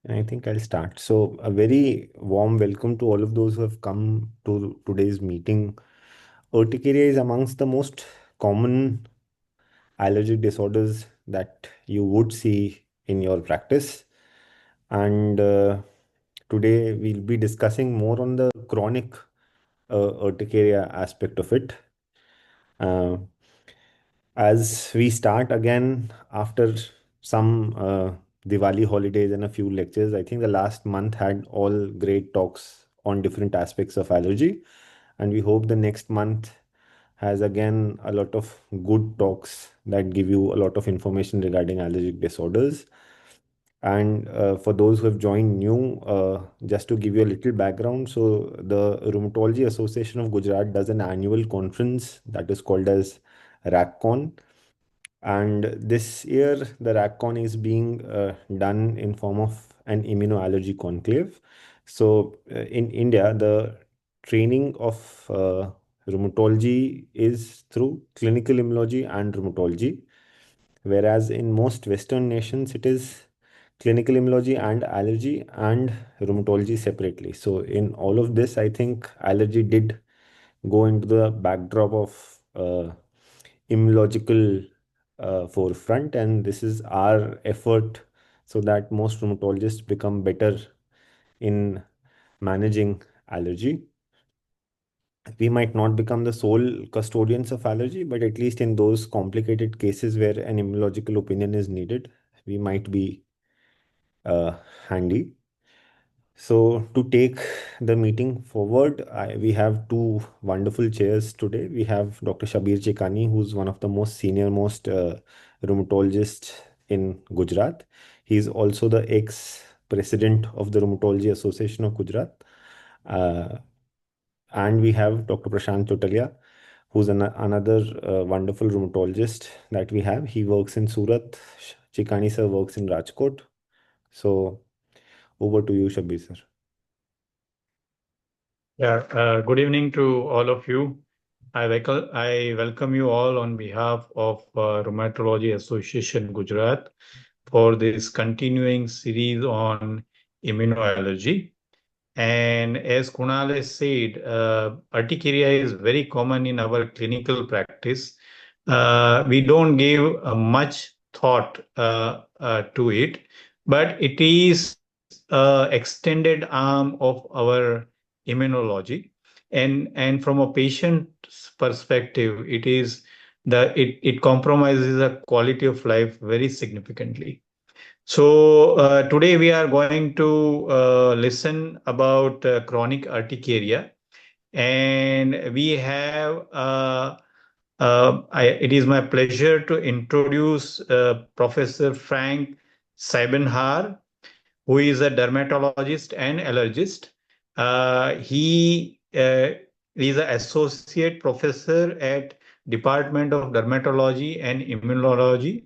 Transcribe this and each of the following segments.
I think I'll start. So, a very warm welcome to all of those who have come to today's meeting. Urticaria is amongst the most common allergic disorders that you would see in your practice. And today we'll be discussing more on the chronic urticaria aspect of it. Uh, as we start again after some Diwali holidays and a few lectures, I think the last month had all great talks on different aspects of allergy. And we hope the next month has again a lot of good talks that give you a lot of information regarding allergic disorders. And for those who have joined new, just to give you a little background, so the Rheumatology Association of Gujarat does an annual conference that is called as RACCon. And this year, the RACCon is being done in form of an immunoallergy conclave. So in India, the training of rheumatology is through clinical immunology and rheumatology, whereas in most Western nations, it is clinical immunology and allergy and rheumatology separately. So in all of this, I think allergy did go into the backdrop of immunological forefront, and this is our effort so that most rheumatologists become better in managing allergy. We might not become the sole custodians of allergy, but at least in those complicated cases where an immunological opinion is needed, we might be handy. So, to take the meeting forward, we have two wonderful chairs today. We have Dr. Shabbir Chikani, who's one of the most senior most rheumatologists in Gujarat. He's also the ex-president of the Rheumatology Association of Gujarat. Uh, and we have Dr. Prashant Chotalia, who's another wonderful rheumatologist that we have. He works in Surat. Chikani sir works in Rajkot. So, over to you, Shabbir sir. Yeah, good evening to all of you. I welcome you all on behalf of Rheumatology Association Gujarat for this continuing series on immunoallergy. And as Kunal has said, urticaria is very common in our clinical practice. We don't give much thought to it, but it is extended arm of our immunology. And from a patient's perspective, it compromises the quality of life very significantly. So today we are going to listen about chronic urticaria, and we have. It is my pleasure to introduce Professor Frank Siebenhaar, who is a dermatologist and allergist. He is an associate professor at Department of Dermatology and Immunology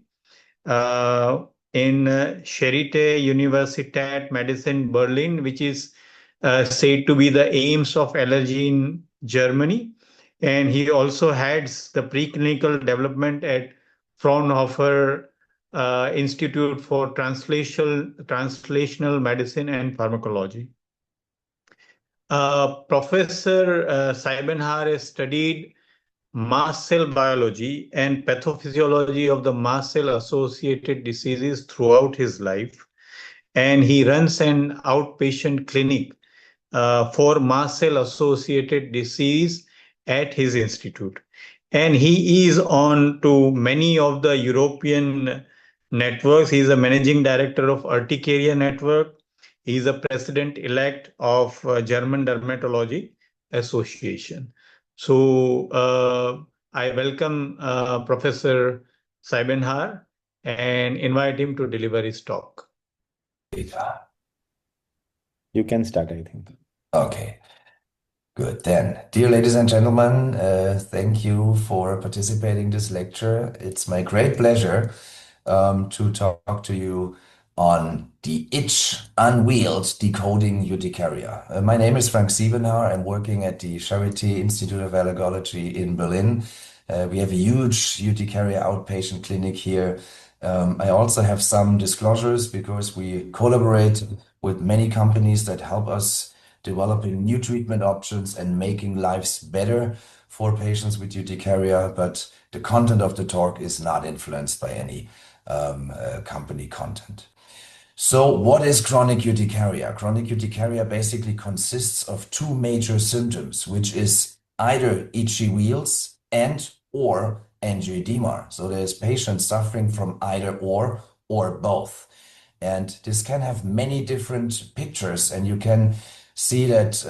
uh, in Charité Universität Medicine Berlin, which is said to be the aims of allergy in Germany. And he also heads the preclinical development at Fraunhofer Institute for Translational Medicine and Pharmacology. Professor Siebenhaar has studied mast cell biology and pathophysiology of the mast cell associated diseases throughout his life. And he runs an outpatient clinic for mast cell associated disease at his institute. And he is on to many of the European networks. He is a managing director of Urticaria Network. He is a president elect of German Dermatology Association. So I welcome Professor Siebenhaar and invite him to deliver his talk. You can start, I think. Okay, good then. Dear ladies and gentlemen, thank you for participating in this lecture. It's my great pleasure to talk to you on the itch unveiled decoding urticaria. My name is Frank Siebenhaar. I'm working at the Charité Institute of Allergology in Berlin. We have a huge urticaria outpatient clinic here. I also have some disclosures because we collaborate with many companies that help us developing new treatment options and making lives better for patients with urticaria, but the content of the talk is not influenced by any company content. So what is chronic urticaria? Chronic urticaria basically consists of two major symptoms, which is either itchy wheals and or angioedema. So there's patients suffering from either or both. And this can have many different pictures, and you can see that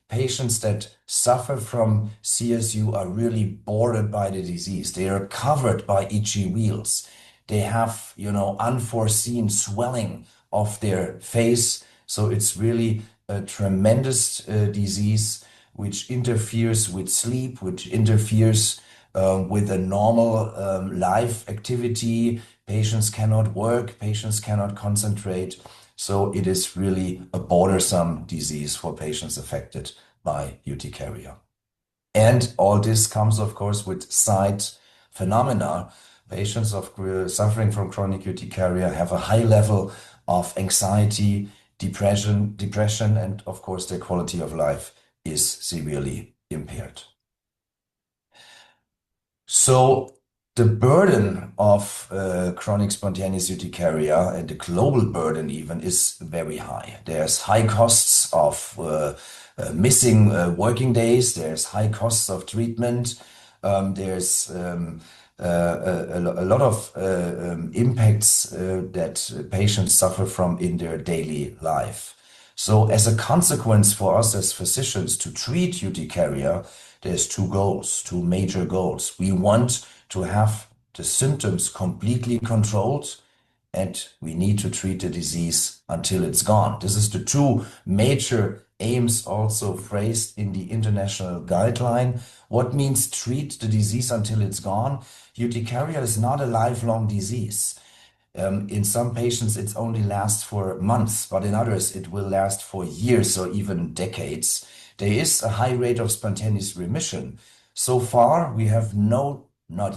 patients that suffer from CSU are really bordered by the disease. They are covered by itchy wheals. They have, unforeseen swelling of their face. So it's really a tremendous disease which interferes with sleep, which interferes with a normal life activity. Patients cannot work, patients cannot concentrate. So it is really a bothersome disease for patients affected by urticaria. And all this comes, of course, with side phenomena. Patients suffering from chronic urticaria have a high level of anxiety, depression, and of course, their quality of life is severely impaired. So the burden of chronic spontaneous urticaria and the global burden even is very high. There's high costs of missing working days. There's high costs of treatment. There's a lot of impacts that patients suffer from in their daily life. So as a consequence for us as physicians to treat urticaria, there's two major goals. We want to have the symptoms completely controlled, and we need to treat the disease until it's gone. This is the two major aims also phrased in the international guideline. What means treat the disease until it's gone? Urticaria is not a lifelong disease. In some patients, it only lasts for months, but in others, it will last for years or even decades. There is a high rate of spontaneous remission. So far, we have not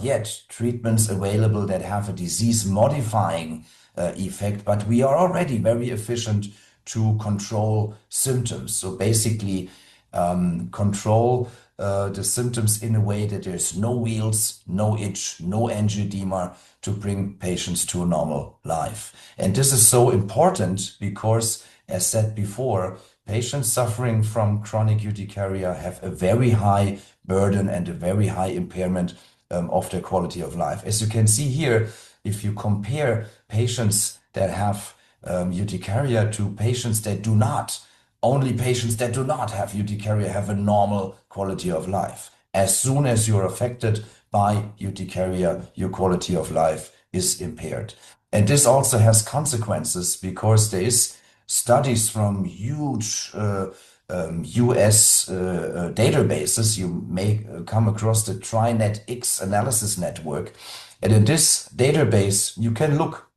yet treatments available that have a disease-modifying effect, but we are already very efficient to control symptoms. So basically, control the symptoms in a way that there's no wheals, no itch, no angioedema to bring patients to a normal life. And this is so important because, as said before, patients suffering from chronic urticaria have a very high burden and a very high impairment of their quality of life. As you can see here, if you compare patients that have urticaria to patients that do not, only patients that do not have urticaria have a normal quality of life. As soon as you're affected by urticaria, your quality of life is impaired. And this also has consequences because there is studies from huge US databases. You may come across the TriNetX analysis network. And in this database, you can look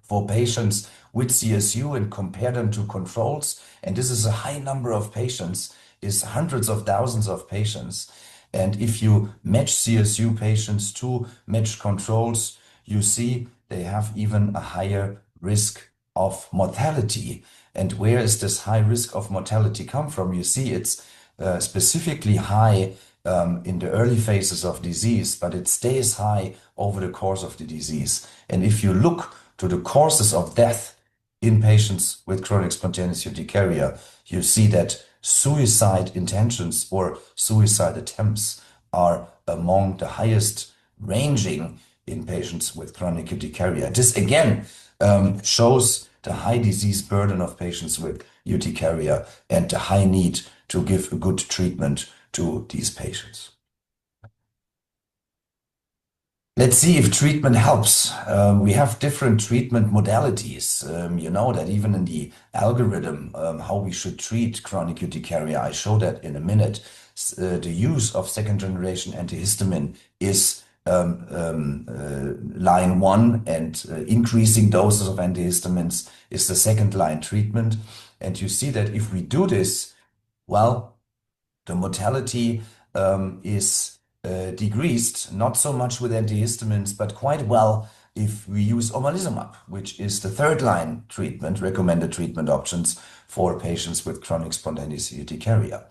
for patients with CSU and compare them to controls. And this is a high number of patients, is hundreds of thousands of patients. And if you match CSU patients to matched controls, you see they have even a higher risk of mortality. And where is this high risk of mortality come from? You see it's specifically high in the early phases of disease, but it stays high over the course of the disease. And if you look to the causes of death in patients with chronic spontaneous urticaria, you see that suicide intentions or suicide attempts are among the highest ranging in patients with chronic urticaria. This again shows the high disease burden of patients with urticaria and the high need to give a good treatment to these patients. Let's see if treatment helps. We have different treatment modalities. You know that even in the algorithm, how we should treat chronic urticaria, I show that in a minute. The use of second generation antihistamine is line one, and increasing doses of antihistamines is the second line treatment. And you see that if we do this, well, the mortality is decreased, not so much with antihistamines, but quite well if we use omalizumab, which is the third-line treatment, recommended treatment options for patients with chronic spontaneous urticaria.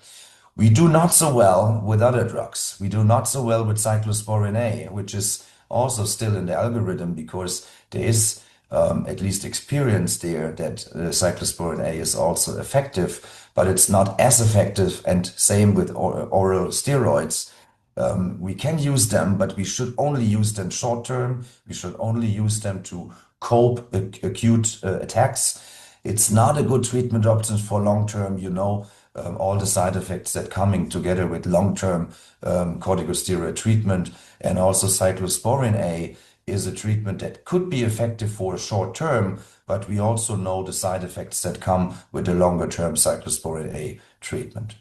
We do not so well with other drugs. We do not so well with cyclosporin A, which is also still in the algorithm because there is at least experience there that cyclosporin A is also effective, but it's not as effective. And same with oral steroids. We can use them, but we should only use them short term. We should only use them to cope with acute attacks. It's not a good treatment option for long term, all the side effects that coming together with long-term corticosteroid treatment, and also cyclosporin A is a treatment that could be effective for a short term, but we also know the side effects that come with the longer-term cyclosporin A treatment.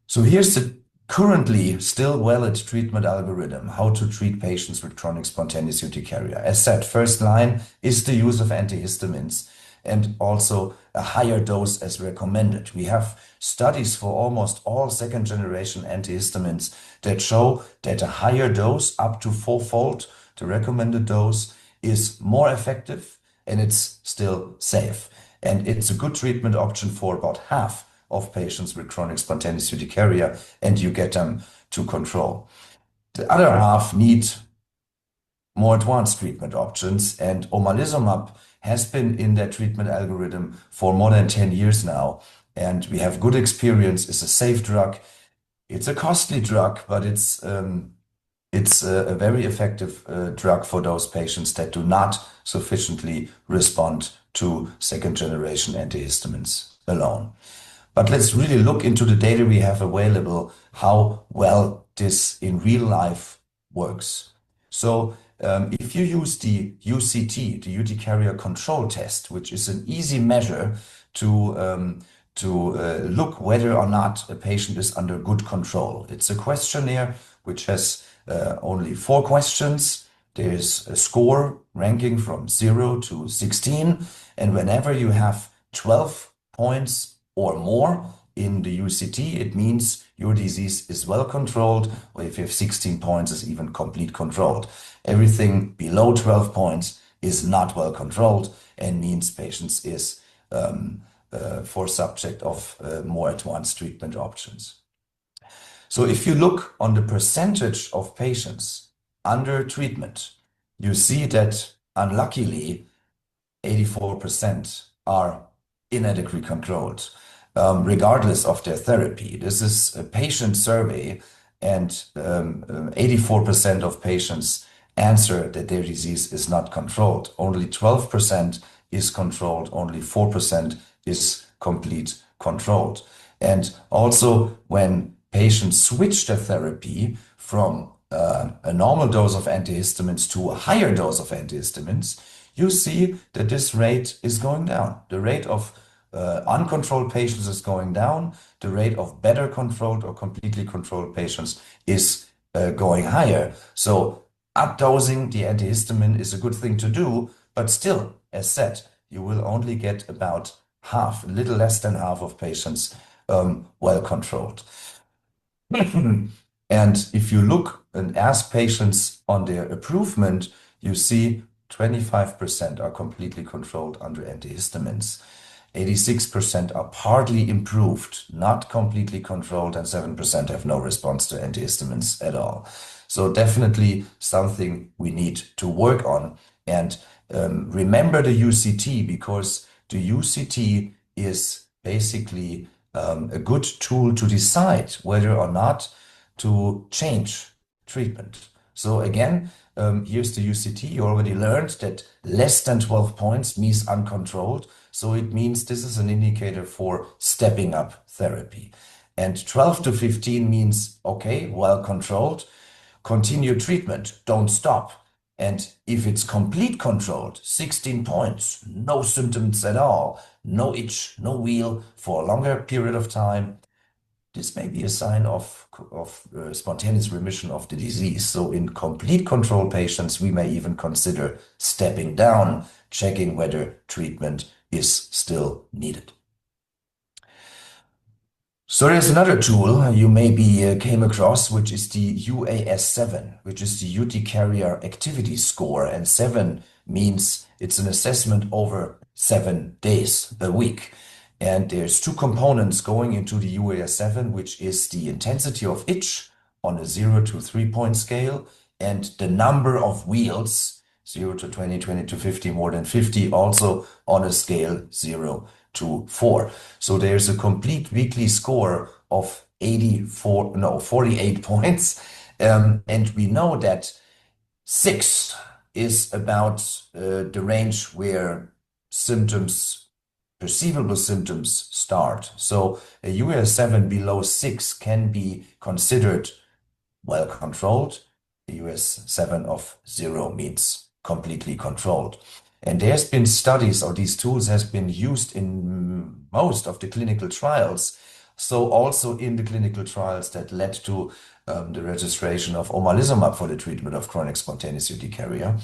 So here's the currently still valid treatment algorithm, how to treat patients with chronic spontaneous urticaria. As said, first line is the use of antihistamines and also a higher dose as recommended. We have studies for almost all second generation antihistamines that show that a higher dose, up to fourfold the recommended dose, is more effective and it's still safe. And it's a good treatment option for about half of patients with chronic spontaneous urticaria, and you get them to control. The other half need more advanced treatment options, and omalizumab has been in that treatment algorithm for more than 10 years now, and we have good experience. It's a safe drug. It's a costly drug, but it's a very effective drug for those patients that do not sufficiently respond to second generation antihistamines alone. But let's really look into the data we have available, how well this in real life works. So if you use the UCT, the Urticaria Control Test, which is an easy measure to look whether or not a patient is under good control. It's a questionnaire which has only 4 questions. There's a score ranking from 0 to 16. And whenever you have 12 points or more in the UCT, it means your disease is well controlled, or if you have 16 points, is even complete controlled. Everything below 12 points is not well controlled and means patients is for subject of more advanced treatment options. So if you look on the percentage of patients under treatment, you see that unluckily 84% are inadequately controlled, regardless of their therapy. This is a patient survey, and 84% of patients answer that their disease is not controlled. Only 12% is controlled, only 4% is complete controlled. And also when patients switch their therapy from a normal dose of antihistamines to a higher dose of antihistamines, you see that this rate is going down. The rate of uncontrolled patients is going down. The rate of better controlled or completely controlled patients is going higher. So updosing the antihistamine is a good thing to do, but still, as said, you will only get about half, a little less than half of patients well controlled. And if you look and ask patients on their improvement, you see 25% are completely controlled under antihistamines. 86% are partly improved, not completely controlled, and 7% have no response to antihistamines at all. So definitely something we need to work on. And remember the UCT, because the UCT is basically a good tool to decide whether or not to change treatment. So again, here's the UCT. You already learned that less than 12 points means uncontrolled. So it means this is an indicator for stepping up therapy. And 12 to 15 means, okay, well controlled, continue treatment, don't stop. And if it's complete controlled, 16 points, no symptoms at all, no itch, no wheal for a longer period of time, this may be a sign of spontaneous remission of the disease. So in complete control patients, we may even consider stepping down, checking whether treatment is still needed. So there's another tool you maybe came across, which is the UAS7, which is the Urticaria Activity Score. And 7 means it's an assessment over 7 days a week. And there's two components going into the UAS7, which is the intensity of itch on a 0 to 3-point scale and the number of wheals, 0 to 20, 20 to 50, more than 50, also on a scale 0 to 4. So there's a complete weekly score of 48 points. And we know that 6 is about the range where perceivable symptoms start. So a UAS7 below 6 can be considered well controlled. The UAS7 of 0 means completely controlled. And there's been studies, or these tools has been used in most of the clinical trials. So also in the clinical trials that led to the registration of omalizumab for the treatment of chronic spontaneous urticaria.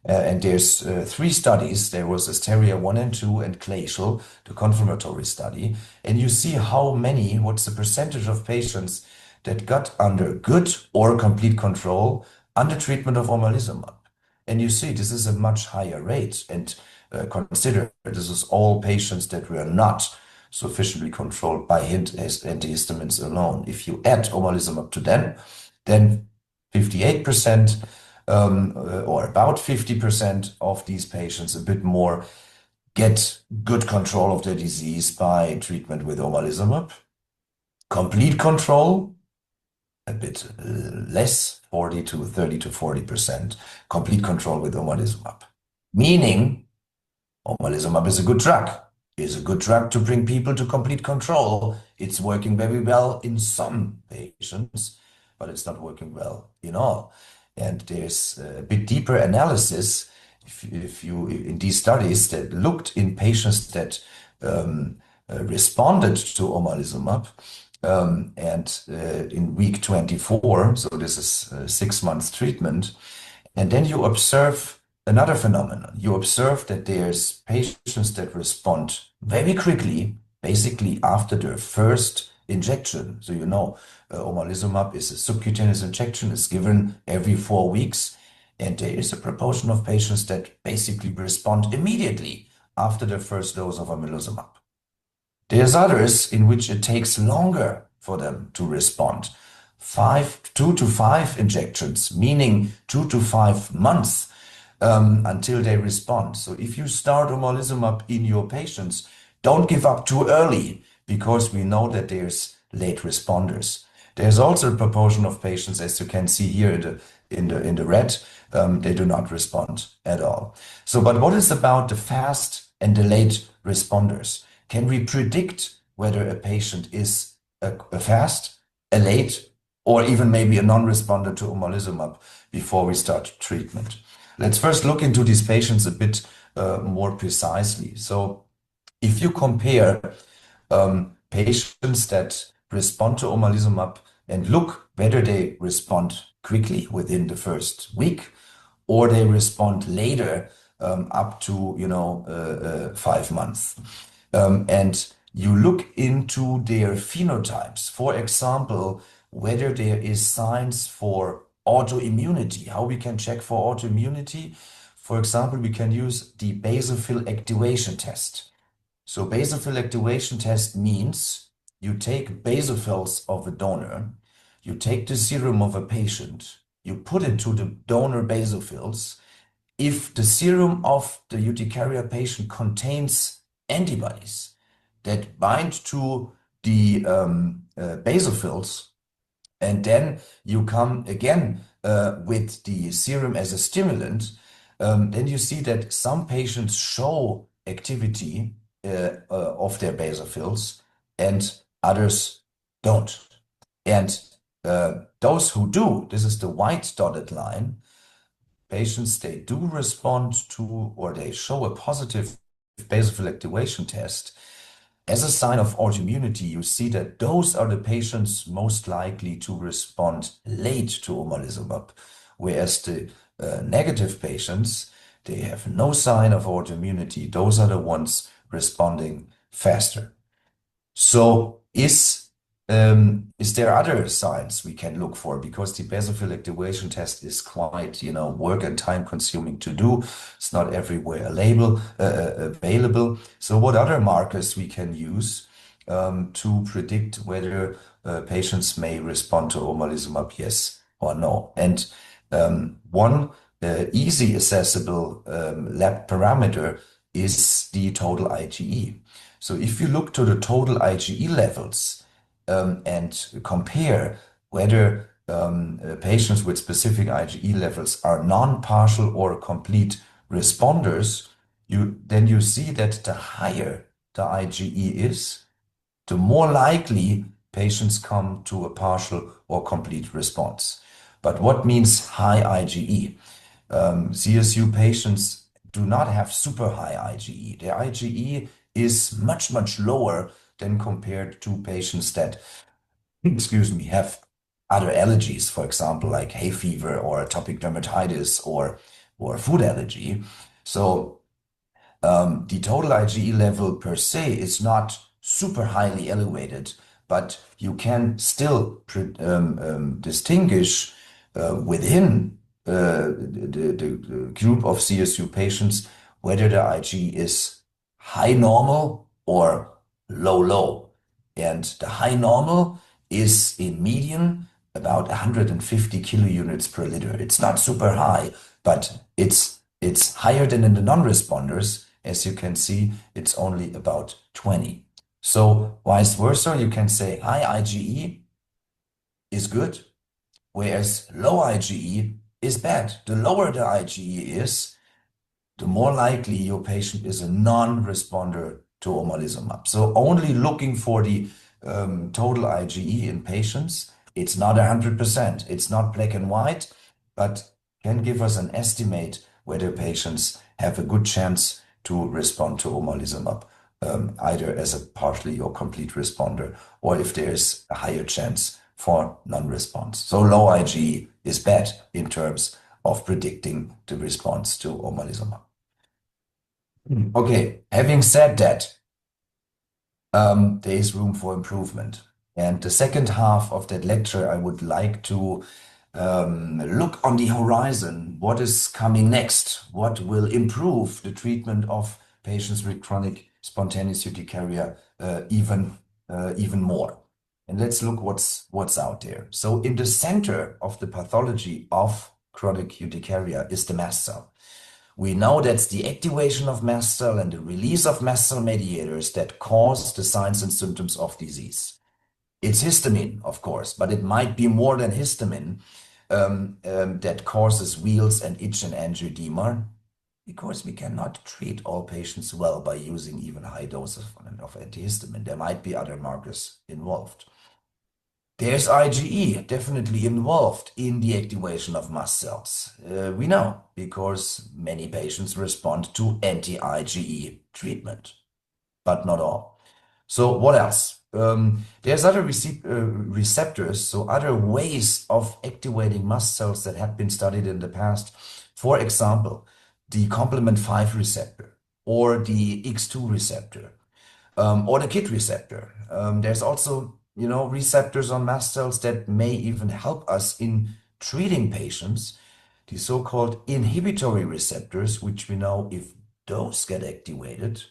And there's 3 studies. There was Asteria 1 and 2 and Glacial, the confirmatory study. And you see what's the percentage of patients that got under good or complete control under treatment of omalizumab. And you see this is a much higher rate. And consider this is all patients that were not sufficiently controlled by antihistamines alone. If you add omalizumab to them, then 58% or about 50% of these patients, a bit more, get good control of their disease by treatment with omalizumab. Complete control, a bit less, 30 to 40%. Complete control with omalizumab. Meaning, omalizumab is a good drug. Is a good drug to bring people to complete control. It's working very well in some patients, but it's not working well in all. And there's a bit deeper analysis if you in these studies that looked in patients that responded to omalizumab and in week 24, so this is 6 months treatment, and then you observe another phenomenon. You observe that there's patients that respond very quickly, basically after their first injection. So omalizumab is a subcutaneous injection, is given every 4 weeks, and there is a proportion of patients that basically respond immediately after their first dose of omalizumab. There's others in which it takes longer for them to respond. 2 to 5 injections, meaning 2 to 5 months until they respond. So if you start omalizumab in your patients, don't give up too early because we know that there's late responders. There's also a proportion of patients, as you can see here in the red, they do not respond at all. So, but what is about the fast and the late responders? Can we predict whether a patient is a fast, a late, or even maybe a non-responder to omalizumab before we start treatment? Let's first look into these patients a bit more precisely. So if you compare patients that respond to omalizumab and look whether they respond quickly within the first week or they respond later up to 5 months. And you look into their phenotypes, for example, whether there is signs for autoimmunity, how we can check for autoimmunity. For example, we can use the basophil activation test. So basophil activation test means you take basophils of a donor, you take the serum of a patient, you put it to the donor basophils. If the serum of the urticaria patient contains antibodies that bind to the basophils, and then you come again with the serum as a stimulant, then you see that some patients show activity of their basophils and others don't. And those who do, this is the white dotted line, patients, they do respond to, or they show a positive basophil activation test. As a sign of autoimmunity, you see that those are the patients most likely to respond late to omalizumab, whereas the negative patients, they have no sign of autoimmunity. Those are the ones responding faster. So is Is there other signs we can look for? Because the basophil activation test is quite, work and time consuming to do. It's not everywhere available. So what other markers we can use to predict whether patients may respond to omalizumab, yes or no? And one easy accessible lab parameter is the total IgE. So if you look to the total IgE levels, and compare whether patients with specific IgE levels are non-partial or complete responders, then you see that the higher the IgE is, the more likely patients come to a partial or complete response. But what means high IgE? CSU patients do not have super high IgE. Their IgE is much, much lower than compared to patients that, excuse me, have other allergies, for example, like hay fever or atopic dermatitis or food allergy. So the total IgE level per se is not super highly elevated, but you can still distinguish within the group of CSU patients whether the IgE is high normal or low low. And the high normal is in median about 150 kilounits per liter. It's not super high, but it's higher than in the non-responders. As you can see, it's only about 20. So vice versa, you can say high IgE is good, whereas low IgE is bad. The lower the IgE is, the more likely your patient is a non-responder to omalizumab. So only looking for the total IgE in patients, it's not 100%. It's not black and white, but can give us an estimate whether patients have a good chance to respond to omalizumab, either as a partially or complete responder, or if there's a higher chance for non-response. So low IgE is bad in terms of predicting the response to omalizumab. Okay, having said that, there is room for improvement. And the second half of that lecture, I would like to look on the horizon. What is coming next? What will improve the treatment of patients with chronic spontaneous urticaria even more? And let's look what's out there. So in the center of the pathology of chronic urticaria is the mast cell. We know that's the activation of mast cell and the release of mast cell mediators that cause the signs and symptoms of disease. It's histamine, of course, but it might be more than histamine that causes wheals and itch and angioedema, because we cannot treat all patients well by using even high doses of antihistamine. There might be other markers involved. There's IgE definitely involved in the activation of mast cells. We know because many patients respond to anti-IgE treatment, but not all. So what else? There's other receptors, so other ways of activating mast cells that have been studied in the past. For example, the complement 5 receptor or the X2 receptor or the KIT receptor. There's also receptors on mast cells that may even help us in treating patients, the so-called inhibitory receptors, which we know if those get activated,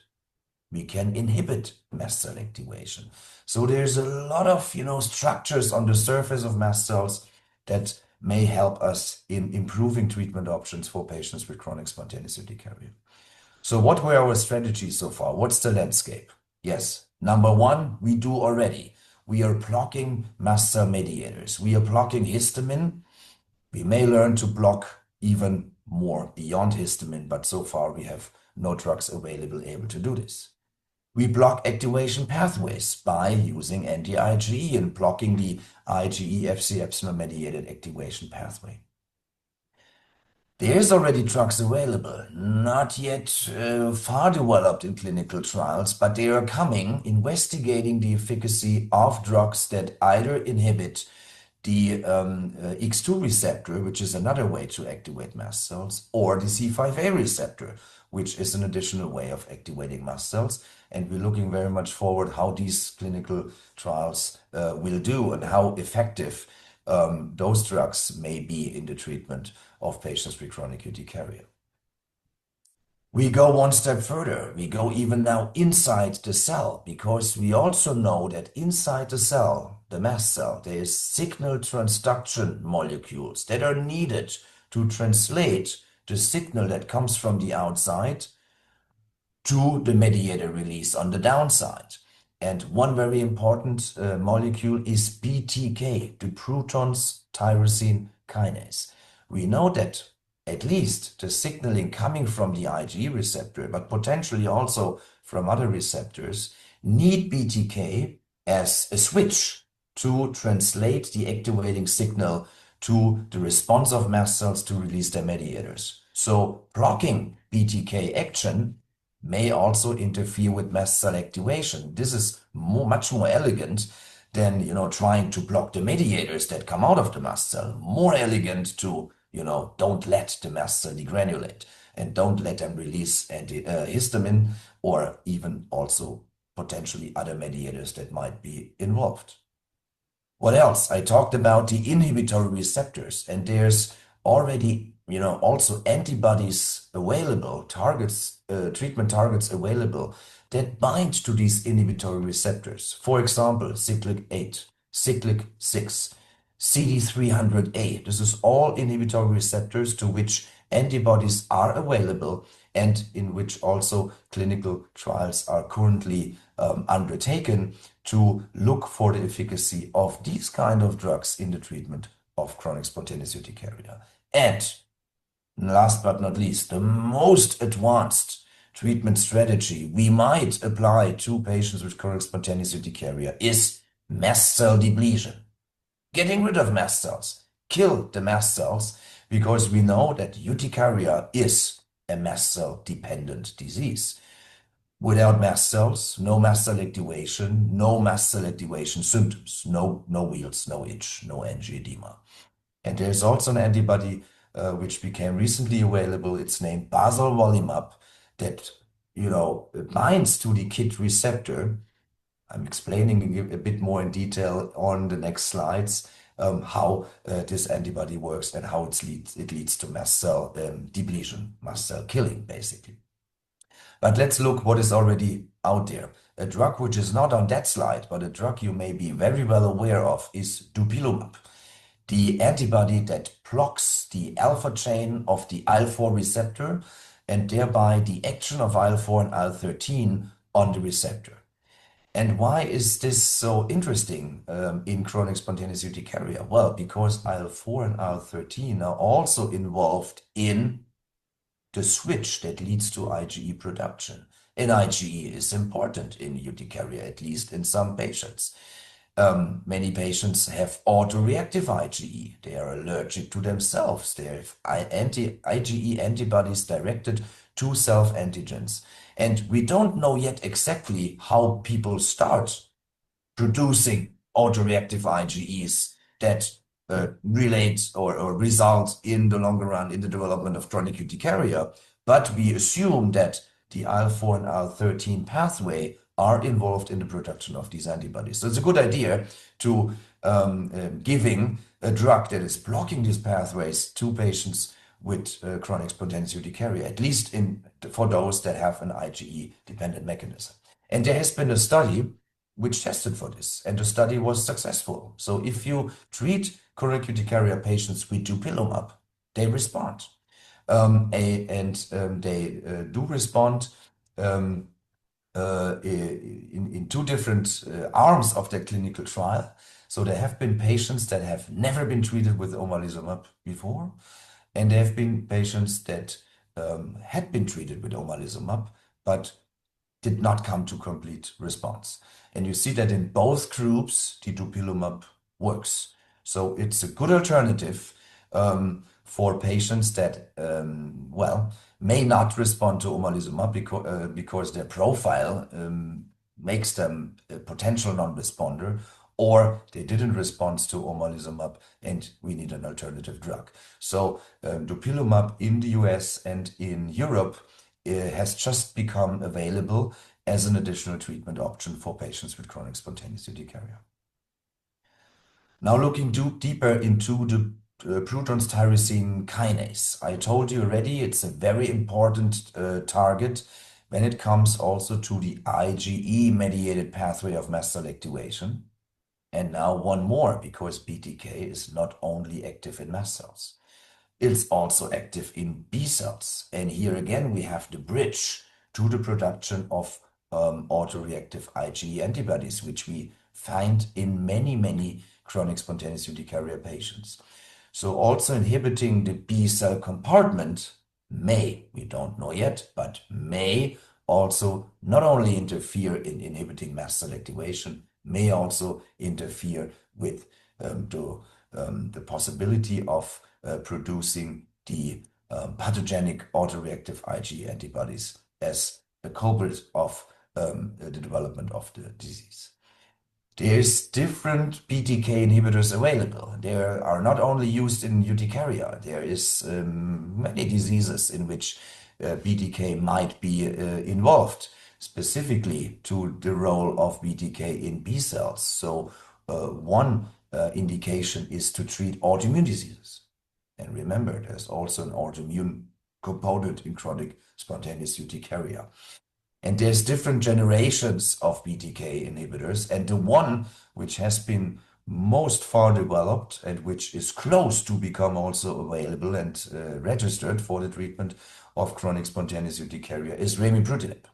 we can inhibit mast cell activation. So there's a lot of structures on the surface of mast cells that may help us in improving treatment options for patients with chronic spontaneous urticaria. So what were our strategies so far? What's the landscape? Yes, number one, we do already. We are blocking mast cell mediators. We are blocking histamine. We may learn to block even more beyond histamine, but so far we have no drugs available able to do this. We block activation pathways by using anti-IgE and blocking the IgE Fc epsilon mediated activation pathway. There's already drugs available, not yet far developed in clinical trials, but they are coming, investigating the efficacy of drugs that either inhibit the X2 receptor, which is another way to activate mast cells, or the C5a receptor, which is an additional way of activating mast cells. And we're looking very much forward how these clinical trials will do and how effective those drugs may be in the treatment of patients with chronic urticaria. We go one step further. We go even now inside the cell, because we also know that inside the cell, the mast cell, there is signal transduction molecules that are needed to translate the signal that comes from the outside to the mediator release on the downside. And one very important molecule is BTK, the protons tyrosine kinase. We know that at least the signaling coming from the IgE receptor, but potentially also from other receptors, need BTK as a switch to translate the activating signal to the response of mast cells to release their mediators. So blocking BTK action may also interfere with mast cell activation. This is much more elegant than, trying to block the mediators that come out of the mast cell. More elegant to, don't let the mast cell degranulate and don't let them release histamine or even also potentially other mediators that might be involved. What else? I talked about the inhibitory receptors, and there's already also antibodies available, treatment targets available that bind to these inhibitory receptors. For example, cyclic 8, cyclic 6, CD300A. This is all inhibitory receptors to which antibodies are available and in which also clinical trials are currently undertaken to look for the efficacy of these kind of drugs in the treatment of chronic spontaneous urticaria. And last but not least, the most advanced treatment strategy we might apply to patients with chronic spontaneous urticaria is mast cell depletion. Getting rid of mast cells, kill the mast cells, because we know that urticaria is a mast cell dependent disease. Without mast cells, no mast cell activation, no mast cell activation symptoms, no wheals, no itch, no angioedema. And there's also an antibody which became recently available. It's named barzolvolimab, that binds to the KIT receptor. I'm explaining a bit more in detail on the next slides how this antibody works and how it leads to mast cell depletion, mast cell killing, basically. But let's look what is already out there. A drug which is not on that slide, but a drug you may be very well aware of, is dupilumab, the antibody that blocks the alpha chain of the IL-4 receptor and thereby the action of IL-4 and IL-13 on the receptor. And why is this so interesting in chronic spontaneous urticaria? Well, because IL-4 and IL-13 are also involved in the switch that leads to IgE production. And IgE is important in urticaria, at least in some patients. Many patients have autoreactive IgE. They are allergic to themselves. They have IgE antibodies directed to self-antigens. And we don't know yet exactly how people start producing autoreactive IgEs that relate or result in the longer run in the development of chronic urticaria. But we assume that the IL-4 and IL-13 pathway are involved in the production of these antibodies. So it's a good idea to giving a drug that is blocking these pathways to patients with chronic spontaneous urticaria, at least for those that have an IgE-dependent mechanism. And there has been a study which tested for this, and the study was successful. So if you treat chronic urticaria patients with dupilumab, they respond. They do respond in two different arms of their clinical trial. So there have been patients that have never been treated with omalizumab before, and there have been patients that had been treated with omalizumab, but did not come to complete response. And you see that in both groups, the dupilumab works. So it's a good alternative for patients that, may not respond to omalizumab because their profile makes them a potential non-responder, or they didn't respond to omalizumab and we need an alternative drug. So dupilumab in the US and in Europe has just become available as an additional treatment option for patients with chronic spontaneous urticaria. Now looking deeper into the Bruton's tyrosine kinase. I told you already it's a very important target when it comes also to the IgE-mediated pathway of mast cell activation. And now one more, because BTK is not only active in mast cells, it's also active in B cells. And here again, we have the bridge to the production of autoreactive IgE antibodies, which we find in many chronic spontaneous urticaria patients. So also inhibiting the B cell compartment may, we don't know yet, but may also not only interfere in inhibiting mast cell activation, may also interfere with the possibility of producing the pathogenic autoreactive IgE antibodies as a culprit of the development of the disease. There's different BTK inhibitors available. They are not only used in urticaria. There is many diseases in which BTK might be involved, specifically to the role of BTK in B cells. So one indication is to treat autoimmune diseases. And remember, there's also an autoimmune component in chronic spontaneous urticaria. And there's different generations of BTK inhibitors, and the one which has been most far developed and which is close to become also available and registered for the treatment of chronic spontaneous urticaria is remibrutinib.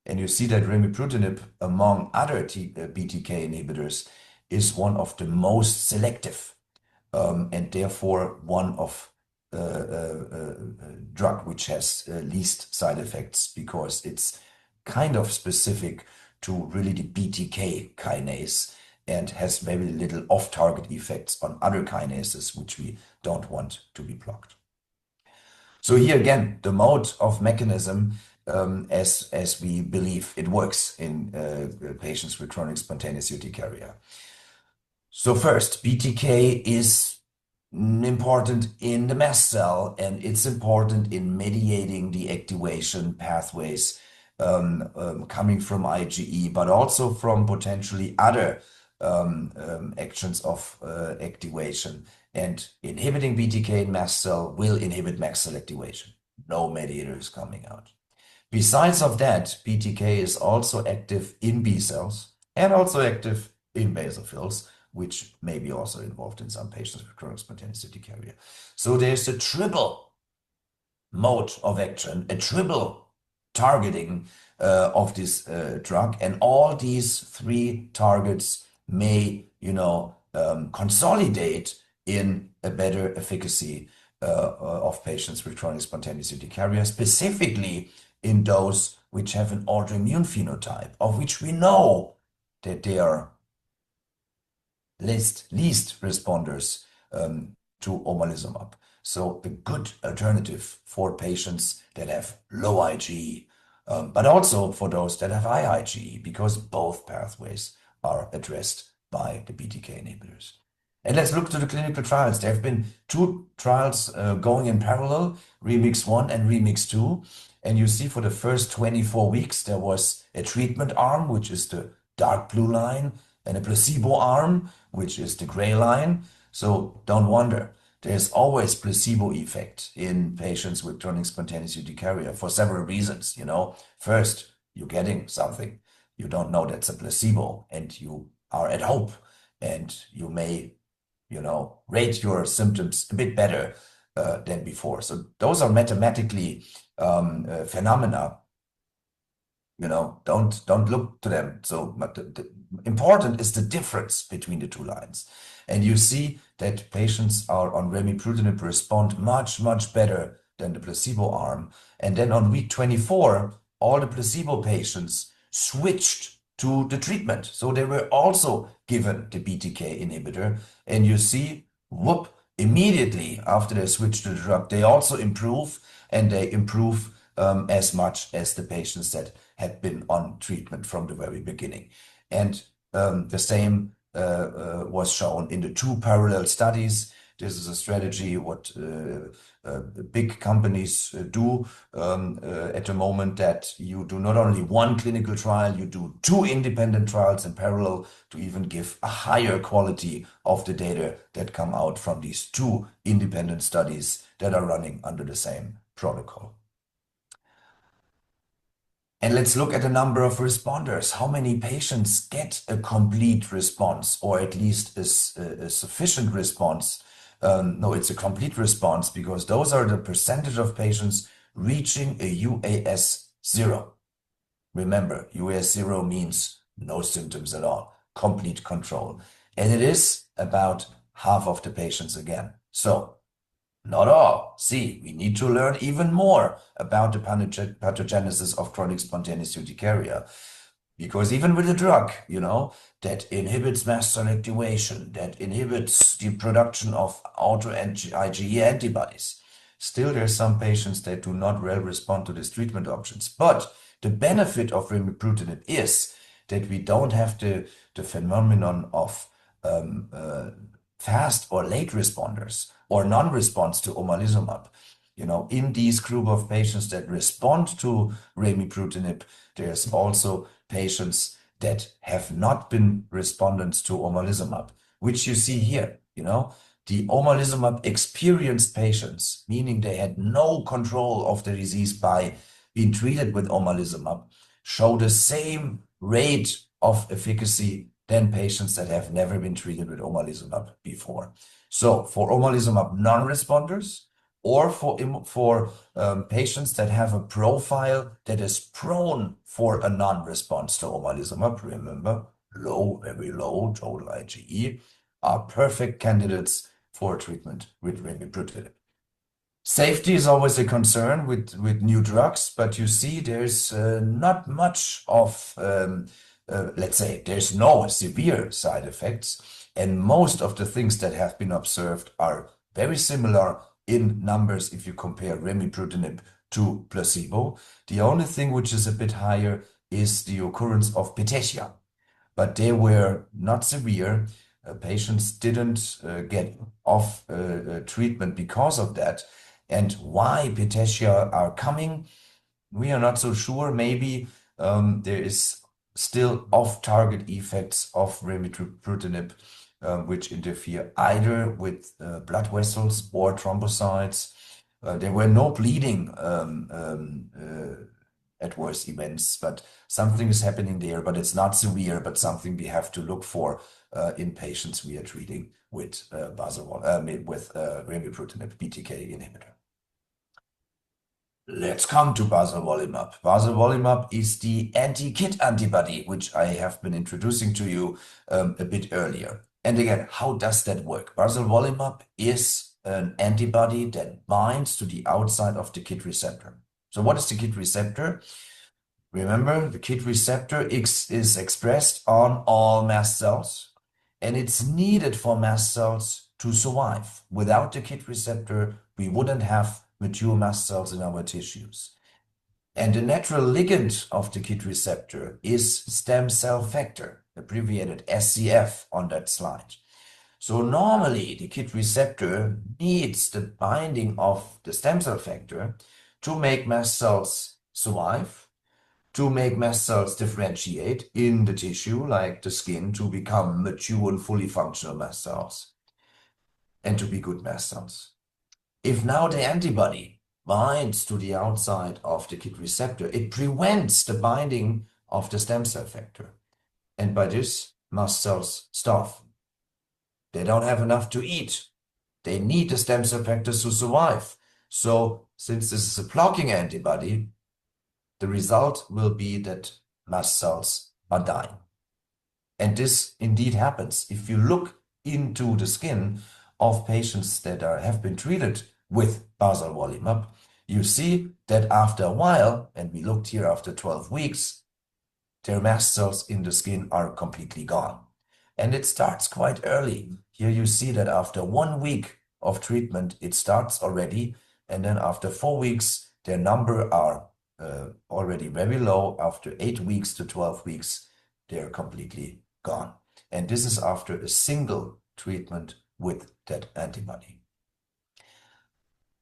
And you see that remibrutinib, among other BTK inhibitors, is one of the most selective and therefore one of drug which has least side effects, because it's kind of specific to really the BTK kinase and has very little off-target effects on other kinases which we don't want to be blocked. So here again, the mode of mechanism as we believe it works in patients with chronic spontaneous urticaria. So first, BTK is important in the mast cell, and it's important in mediating the activation pathways coming from IgE, but also from potentially other actions of activation. And inhibiting BTK in mast cell will inhibit mast cell activation. No mediator is coming out. Besides of that, BTK is also active in B cells and also active in basophils, which may be also involved in some patients with chronic spontaneous urticaria. So there's a triple mode of action, a triple targeting of this drug, and all these three targets may, consolidate in a better efficacy of patients with chronic spontaneous urticaria, specifically in those which have an autoimmune phenotype, of which we know that they are least responders to omalizumab. So a good alternative for patients that have low IgE, but also for those that have high IgE, because both pathways are addressed by the BTK inhibitors. And let's look to the clinical trials. There have been two trials going in parallel, REMIX 1 and REMIX 2. And you see for the first 24 weeks, there was a treatment arm, which is the dark blue line, and a placebo arm, which is the gray line. So don't wonder, there's always placebo effect in patients with chronic spontaneous urticaria for several reasons. First, you're getting something. You don't know that's a placebo, and you are at hope, and you may, rate your symptoms a bit better than before. So those are mathematically phenomena. Don't look to them. So, but the important is the difference between the two lines. And you see that patients are on remibrutinib respond much better than the placebo arm. And then on week 24, all the placebo patients switched to the treatment. So they were also given the BTK inhibitor. And you see, whoop, immediately after they switch to the drug, they also improve, and they improve as much as the patients that had been on treatment from the very beginning. And the same was shown in the 2 parallel studies. This is a strategy what big companies do at the moment, that you do not only 1 clinical trial, you do 2 independent trials in parallel to even give a higher quality of the data that come out from these 2 independent studies that are running under the same protocol. And let's look at the number of responders. How many patients get a complete response, or at least a sufficient response? No, it's a complete response, because those are the percentage of patients reaching a UAS 0. Remember, UAS 0 means no symptoms at all, complete control. And it is about half of the patients again. So not all. See, we need to learn even more about the pathogenesis of chronic spontaneous urticaria. Because even with a drug, that inhibits mast cell activation, that inhibits the production of auto-IgE antibodies, still there's some patients that do not well respond to these treatment options. But the benefit of remibrutinib is that we don't have the phenomenon of fast or late responders or non-response to omalizumab. In these group of patients that respond to remibrutinib, there's also patients that have not been respondents to omalizumab, which you see here. The omalizumab experienced patients, meaning they had no control of the disease by being treated with omalizumab, show the same rate of efficacy than patients that have never been treated with omalizumab before. So for omalizumab non-responders, or for patients that have a profile that is prone for a non-response to omalizumab, remember, low, very low total IgE, are perfect candidates for treatment with remibrutinib. Safety is always a concern with new drugs, but you see there's not much of, let's say, there's no severe side effects, and most of the things that have been observed are very similar in numbers if you compare remibrutinib to placebo. The only thing which is a bit higher is the occurrence of petechiae, but they were not severe. Patients didn't get off treatment because of that. And why petechiae are coming, we are not so sure. Maybe there is still off-target effects of remibrutinib, which interfere either with blood vessels or thrombocytes. There were no bleeding adverse events, but something is happening there, but it's not severe, but something we have to look for in patients we are treating with remibrutinib, BTK inhibitor. Let's come to barzolvolimab. Barzolvolimab is the anti-KIT antibody, which I have been introducing to you a bit earlier. And again, how does that work? Barzolvolimab is an antibody that binds to the outside of the KIT receptor. So what is the KIT receptor? Remember, the KIT receptor is expressed on all mast cells, and it's needed for mast cells to survive. Without the KIT receptor, we wouldn't have mature mast cells in our tissues. And the natural ligand of the KIT receptor is stem cell factor, abbreviated SCF on that slide. So normally the KIT receptor needs the binding of the stem cell factor to make mast cells survive, to make mast cells differentiate in the tissue, like the skin, to become mature and fully functional mast cells, and to be good mast cells. If now the antibody binds to the outside of the KIT receptor, it prevents the binding of the stem cell factor. And by this, mast cells starve. They don't have enough to eat. They need the stem cell factors to survive. So since this is a blocking antibody, the result will be that mast cells are dying. And this indeed happens. If you look into the skin of patients that have been treated with barzolvolimab, you see that after a while, and we looked here after 12 weeks, their mast cells in the skin are completely gone. And it starts quite early. Here you see that after 1 week of treatment, it starts already. And then after 4 weeks, their number are already very low. After 8 weeks to 12 weeks, they're completely gone. And this is after a single treatment with that antibody.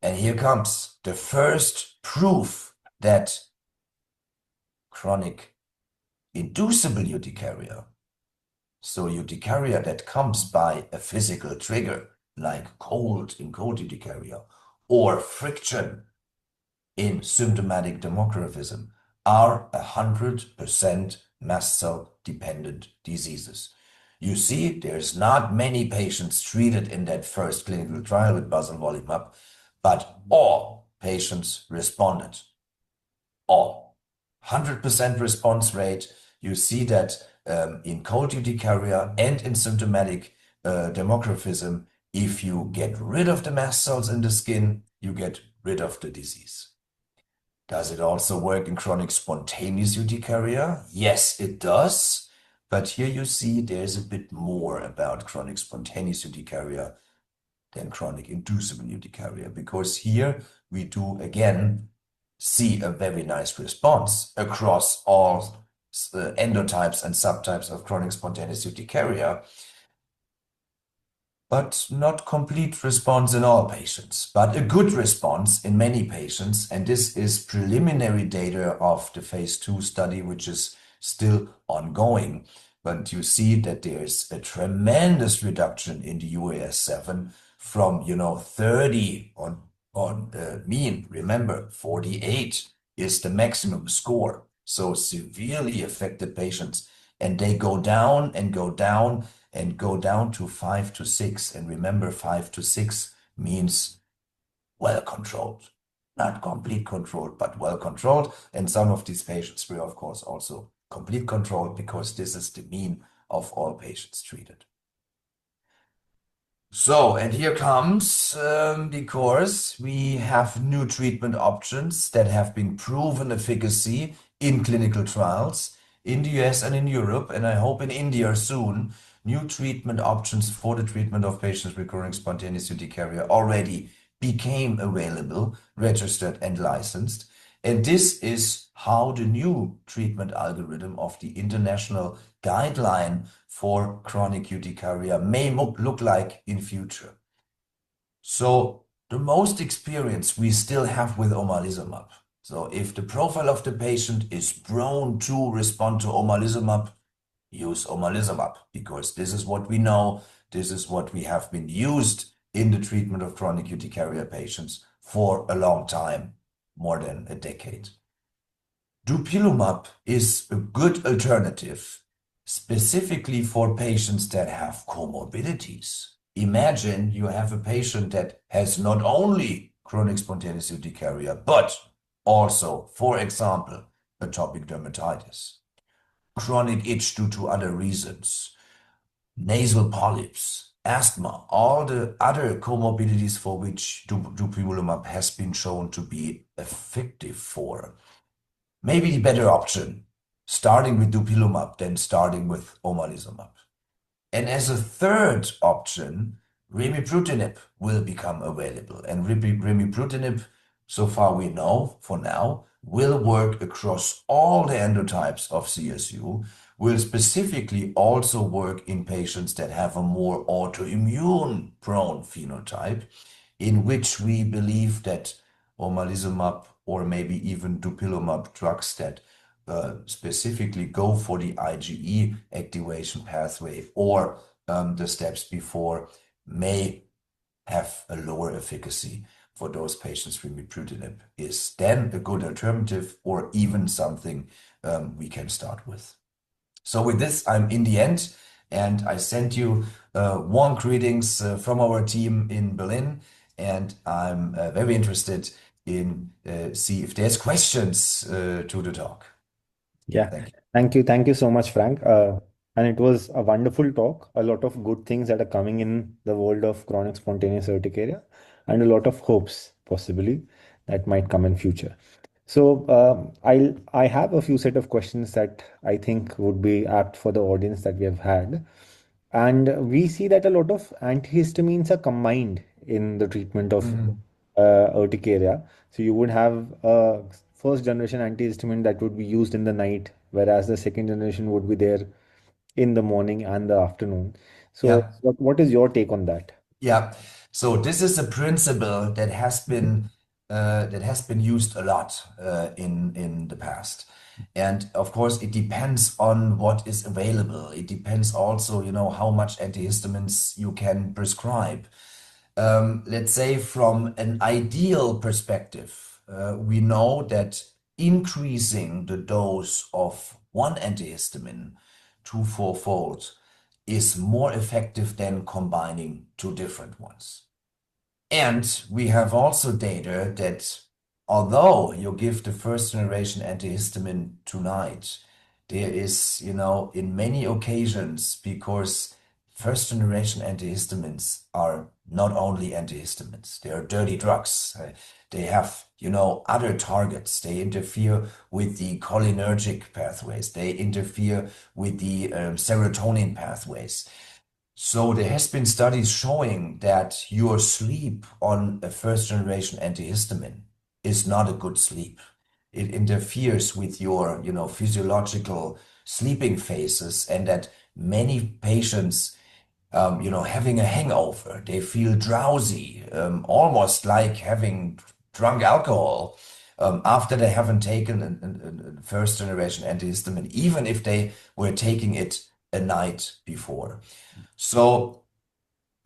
And here comes the first proof that chronic inducible urticaria, so urticaria that comes by a physical trigger, like cold in cold urticaria, or friction in symptomatic dermographism, are 100% mast cell dependent diseases. You see, there's not many patients treated in that first clinical trial with barzolvolimab, but all patients responded. All. 100% response rate. You see that in cold urticaria and in symptomatic dermographism, if you get rid of the mast cells in the skin, you get rid of the disease. Does it also work in chronic spontaneous urticaria? Yes, it does. But here you see there's a bit more about chronic spontaneous urticaria than chronic inducible urticaria, because here we do again see a very nice response across all endotypes and subtypes of chronic spontaneous urticaria, but not complete response in all patients, but a good response in many patients. And this is preliminary data of the phase 2 study, which is still ongoing. But you see that there's a tremendous reduction in the UAS7 from, 30 on mean. Remember, 48 is the maximum score. So severely affected patients, and they go down and go down and go down to 5 to 6. And remember, 5 to 6 means well controlled, not complete controlled, but well controlled. And some of these patients were, of course, also complete controlled, because this is the mean of all patients treated. So, and here comes, because we have new treatment options that have been proven efficacy in clinical trials in the US and in Europe, and I hope in India soon, new treatment options for the treatment of patients with chronic spontaneous urticaria already became available, registered and licensed. And this is how the new treatment algorithm of the international guideline for chronic urticaria may look like in future. So the most experience we still have with omalizumab. So if the profile of the patient is prone to respond to omalizumab, use omalizumab, because this is what we know, this is what we have been used in the treatment of chronic urticaria patients for a long time, more than a decade. Dupilumab is a good alternative, specifically for patients that have comorbidities. Imagine you have a patient that has not only chronic spontaneous urticaria, but also, for example, atopic dermatitis, chronic itch due to other reasons, nasal polyps, asthma, all the other comorbidities for which dupilumab has been shown to be effective for. Maybe the better option, starting with dupilumab than starting with omalizumab. And as a third option, remibrutinib will become available. And remibrutinib, so far we know, for now, will work across all the endotypes of CSU, will specifically also work in patients that have a more autoimmune-prone phenotype, in which we believe that omalizumab or maybe even dupilumab drugs that specifically go for the IgE activation pathway or the steps before may have a lower efficacy for those patients. Remibrutinib is then a good alternative, or even something we can start with. So with this, I'm in the end, and I sent you warm greetings from our team in Berlin, and I'm very interested in see if there's questions to the talk. Yeah, Thank you. thank you so much, Frank. And it was a wonderful talk. A lot of good things that are coming in the world of chronic spontaneous urticaria, and a lot of hopes possibly that might come in future. So I have a few set of questions that I think would be apt for the audience that we have had. And we see that a lot of antihistamines are combined in the treatment of urticaria. So you would have a first generation antihistamine that would be used in the night, whereas the second generation would be there in the morning and the afternoon. So Yeah. what is your take on that? Yeah. So this is a principle that has been used a lot in the past. And of course, it depends on what is available. It depends also, how much antihistamines you can prescribe. Let's say from an ideal perspective, we know that increasing the dose of one antihistamine to fourfold is more effective than combining two different ones. And we have also data that although you give the first generation antihistamine tonight, there is, in many occasions, because first generation antihistamines are not only antihistamines, they are dirty drugs. They have, other targets. They interfere with the cholinergic pathways. They interfere with the serotonin pathways. So there has been studies showing that your sleep on a first generation antihistamine is not a good sleep. It interferes with your, physiological sleeping phases, and that many patients, having a hangover, they feel drowsy, almost like having drunk alcohol, after they haven't taken a first generation antihistamine, even if they were taking it a night before. So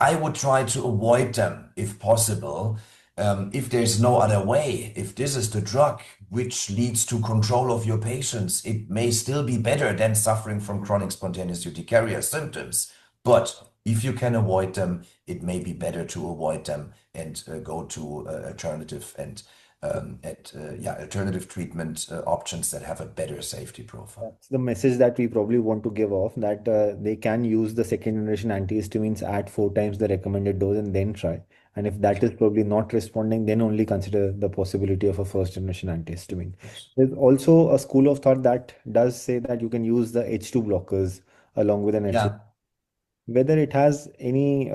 I would try to avoid them if possible. If there's no other way, if this is the drug which leads to control of your patients, it may still be better than suffering from chronic spontaneous urticaria symptoms. But if you can avoid them, it may be better to avoid them and go to alternative treatment options that have a better safety profile. That's the message that we probably want to give off, that they can use the second generation antihistamines at 4 times the recommended dose and then try. And if that is probably not responding, then only consider the possibility of a first generation antihistamine. Yes. There's also a school of thought that does say that you can use the H2 blockers along with an antihistamine. Yeah. Whether it has any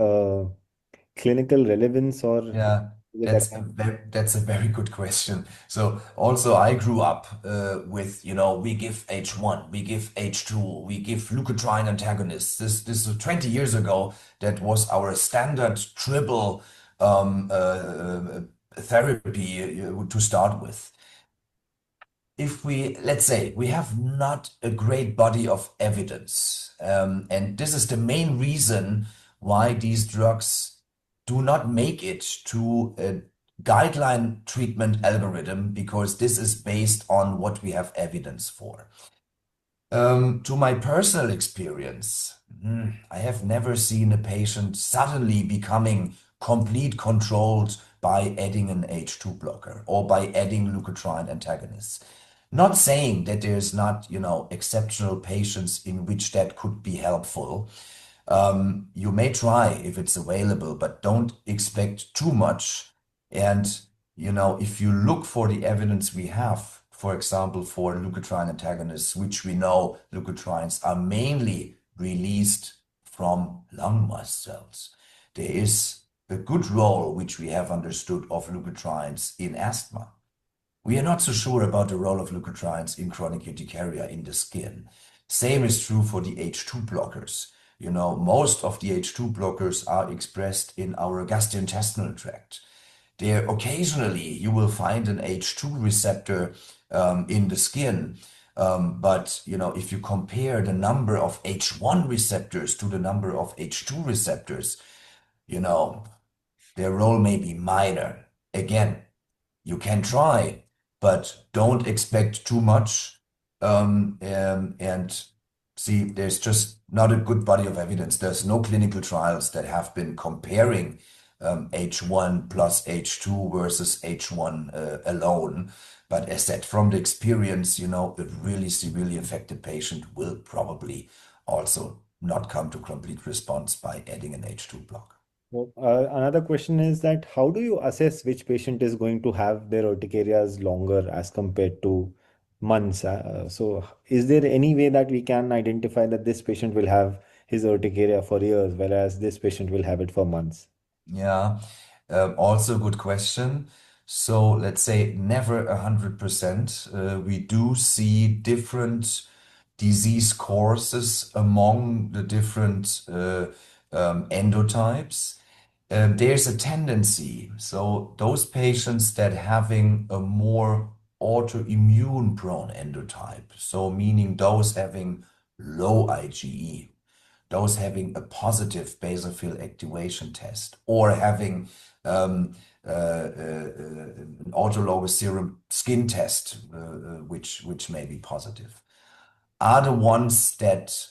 clinical relevance, or Yeah, that can. that's a very good question. So also I grew up with, we give H1, we give H2, we give leukotriene antagonists. This was 20 years ago. That was our standard triple therapy to start with. If we, let's say, we have not a great body of evidence, and this is the main reason why these drugs do not make it to a guideline treatment algorithm, because this is based on what we have evidence for. To my personal experience, I have never seen a patient suddenly becoming complete controlled by adding an H2 blocker or by adding leukotriene antagonists. Not saying that there's not, exceptional patients in which that could be helpful. You may try if it's available, but don't expect too much. And, if you look for the evidence we have, for example, for leukotriene antagonists, which we know leukotrienes are mainly released from lung mast cells, there is a good role which we have understood of leukotrienes in asthma. We are not so sure about the role of leukotrienes in chronic urticaria in the skin. Same is true for the H2 blockers. Most of the H2 blockers are expressed in our gastrointestinal tract. There occasionally you will find an H2 receptor in the skin. But if you compare the number of H1 receptors to the number of H2 receptors, their role may be minor. Again, you can try, but don't expect too much. And see, there's just not a good body of evidence. There's no clinical trials that have been comparing H1 plus H2 versus H1 alone. But as said, from the experience, a really severely affected patient will probably also not come to complete response by adding an H2 block. Well, another question is that how do you assess which patient is going to have their urticarias longer as compared to months? So, is there any way that we can identify that this patient will have his urticaria for years, whereas this patient will have it for months? Yeah, also a good question. So let's say never 100%. We do see different disease courses among the different endotypes. There's a tendency. So those patients that having a more autoimmune prone endotype, so meaning those having low IgE, those having a positive basophil activation test, or having an autologous serum skin test, which may be positive, are the ones that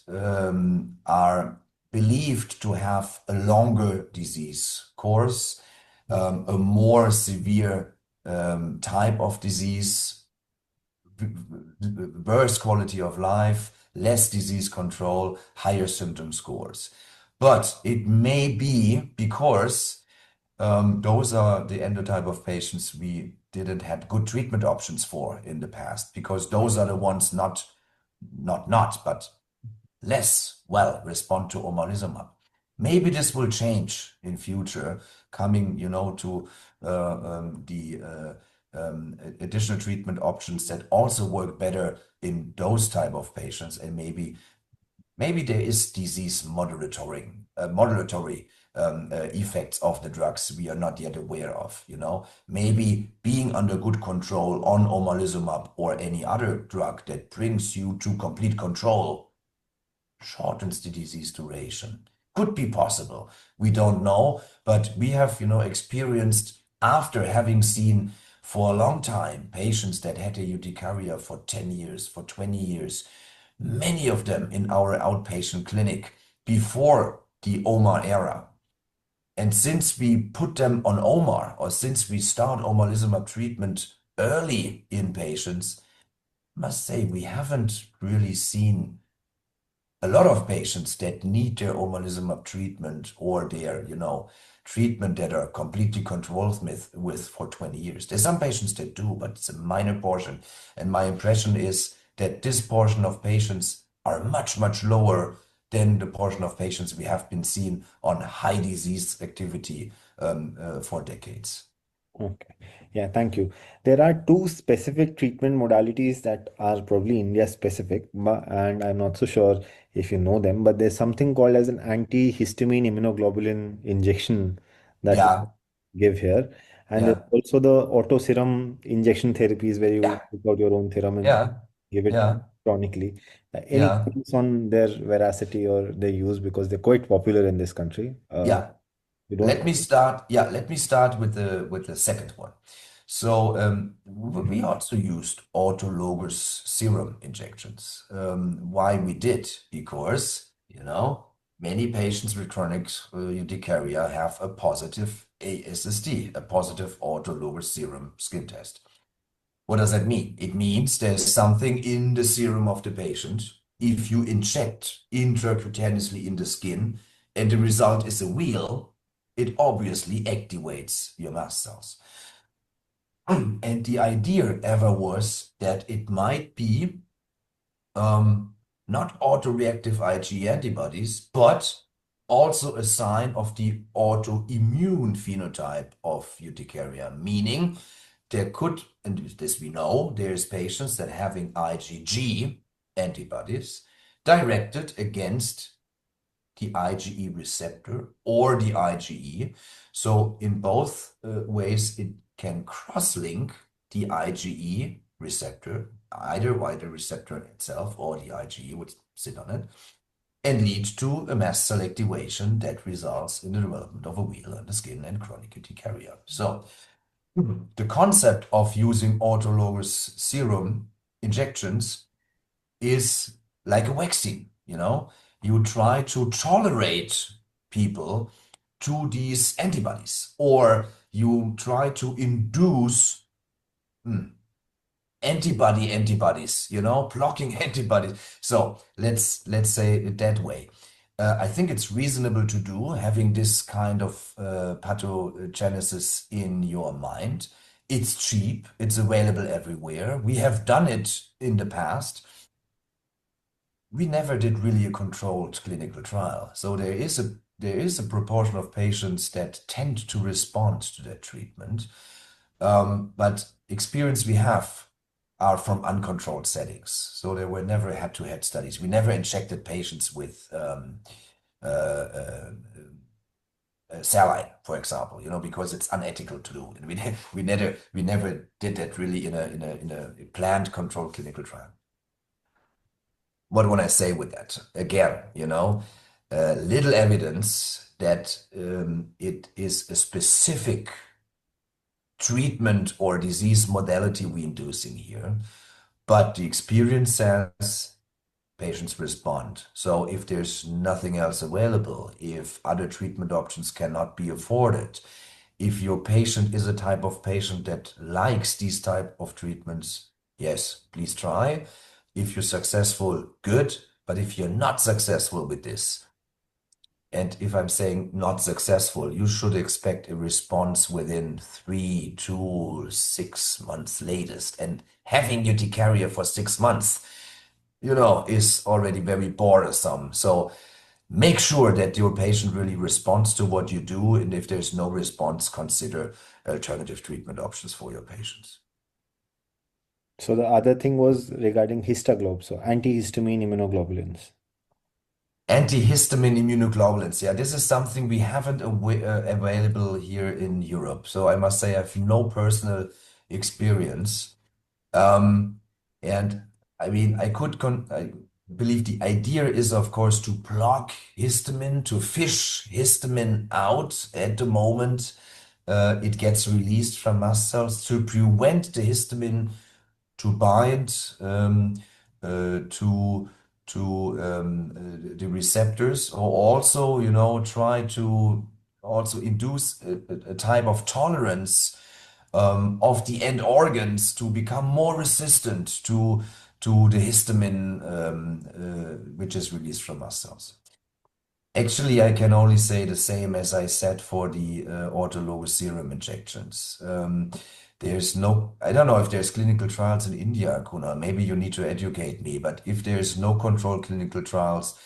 are believed to have a longer disease course, a more severe type of disease, worse quality of life, less disease control, higher symptom scores. But it may be because those are the endotype of patients we didn't have good treatment options for in the past, because those are the ones but less well respond to omalizumab. Maybe this will change in future, coming, to the additional treatment options that also work better in those type of patients, and maybe there is disease modulatory effects of the drugs we are not yet aware of. Maybe being under good control on omalizumab or any other drug that brings you to complete control shortens the disease duration. Could be possible. We don't know, but we have, experienced, after having seen for a long time patients that had a urticaria for 10 years, for 20 years, many of them in our outpatient clinic before the OMAR era. And since we put them on OMAR, or since we start omalizumab treatment early in patients, I must say we haven't really seen a lot of patients that need their omalizumab treatment or their, treatment that are completely controlled with for 20 years. There's some patients that do, but it's a minor portion. And my impression is that this portion of patients are much, much lower than the portion of patients we have been seeing on high disease activity for decades. Okay. Yeah, thank you. There are two specific treatment modalities that are probably India specific, and I'm not so sure if you know them, but there's something called as an antihistamine immunoglobulin injection that we Yeah, give here. And there's yeah, also the auto serum injection therapies where you yeah, take out your own serum and yeah, give it yeah, chronically. Any yeah, comments on their veracity or their use, because they're quite popular in this country? yeah. You don't. Let me start with the second one. So we also used autologous serum injections. Why we did? Because, many patients with chronic urticaria have a positive ASSD, a positive autologous serum skin test. What does that mean? It means there's something in the serum of the patient. If you inject intracutaneously in the skin and the result is a wheal, it obviously activates your mast cells. And the idea ever was that it might be not autoreactive IgE antibodies, but also a sign of the autoimmune phenotype of urticaria, meaning there could, and this we know, there's patients that having IgG antibodies directed against the IgE receptor or the IgE. So in both ways, it can cross-link the IgE receptor, either by the receptor itself or the IgE would sit on it, and lead to a mast cell activation that results in the development of a wheal on the skin and chronic urticaria. So the concept of using autologous serum injections is like a vaccine, You try to tolerate people to these antibodies, or you try to induce antibodies, blocking antibodies. So let's say it that way. I think it's reasonable to do, having this kind of pathogenesis in your mind. It's cheap, it's available everywhere. We have done it in the past. We never did really a controlled clinical trial. So there is a proportion of patients that tend to respond to that treatment. But experience we have, are from uncontrolled settings. So there were never head-to-head studies. We never injected patients with saline, for example, because it's unethical to do. And we never did that really in a planned controlled clinical trial. What want I say with that? Again, little evidence that it is a specific treatment or disease modality we're inducing here, but the experience says patients respond. So if there's nothing else available, if other treatment options cannot be afforded, if your patient is a type of patient that likes these type of treatments, yes, please try. If you're successful, good. But if you're not successful with this, and if I'm saying not successful, you should expect a response within 3 to 6 months latest. And having urticaria for 6 months, is already very bothersome. So make sure that your patient really responds to what you do. And if there's no response, consider alternative treatment options for your patients. So the other thing was regarding histoglobes, so antihistamine immunoglobulins. Antihistamine immunoglobulins. Yeah, this is something we haven't available here in Europe. So I must say I have no personal experience. And I mean, I believe the idea is, of course, to block histamine, to fish histamine out at the moment it gets released from mast cells to prevent the histamine to bind to the receptors, or also, try to also induce a type of tolerance of the end organs to become more resistant to the histamine which is released from mast cells. Actually, I can only say the same as I said for the autologous serum injections. I don't know if there's clinical trials in India, Kunal. Maybe you need to educate me, but if there's no controlled clinical trials,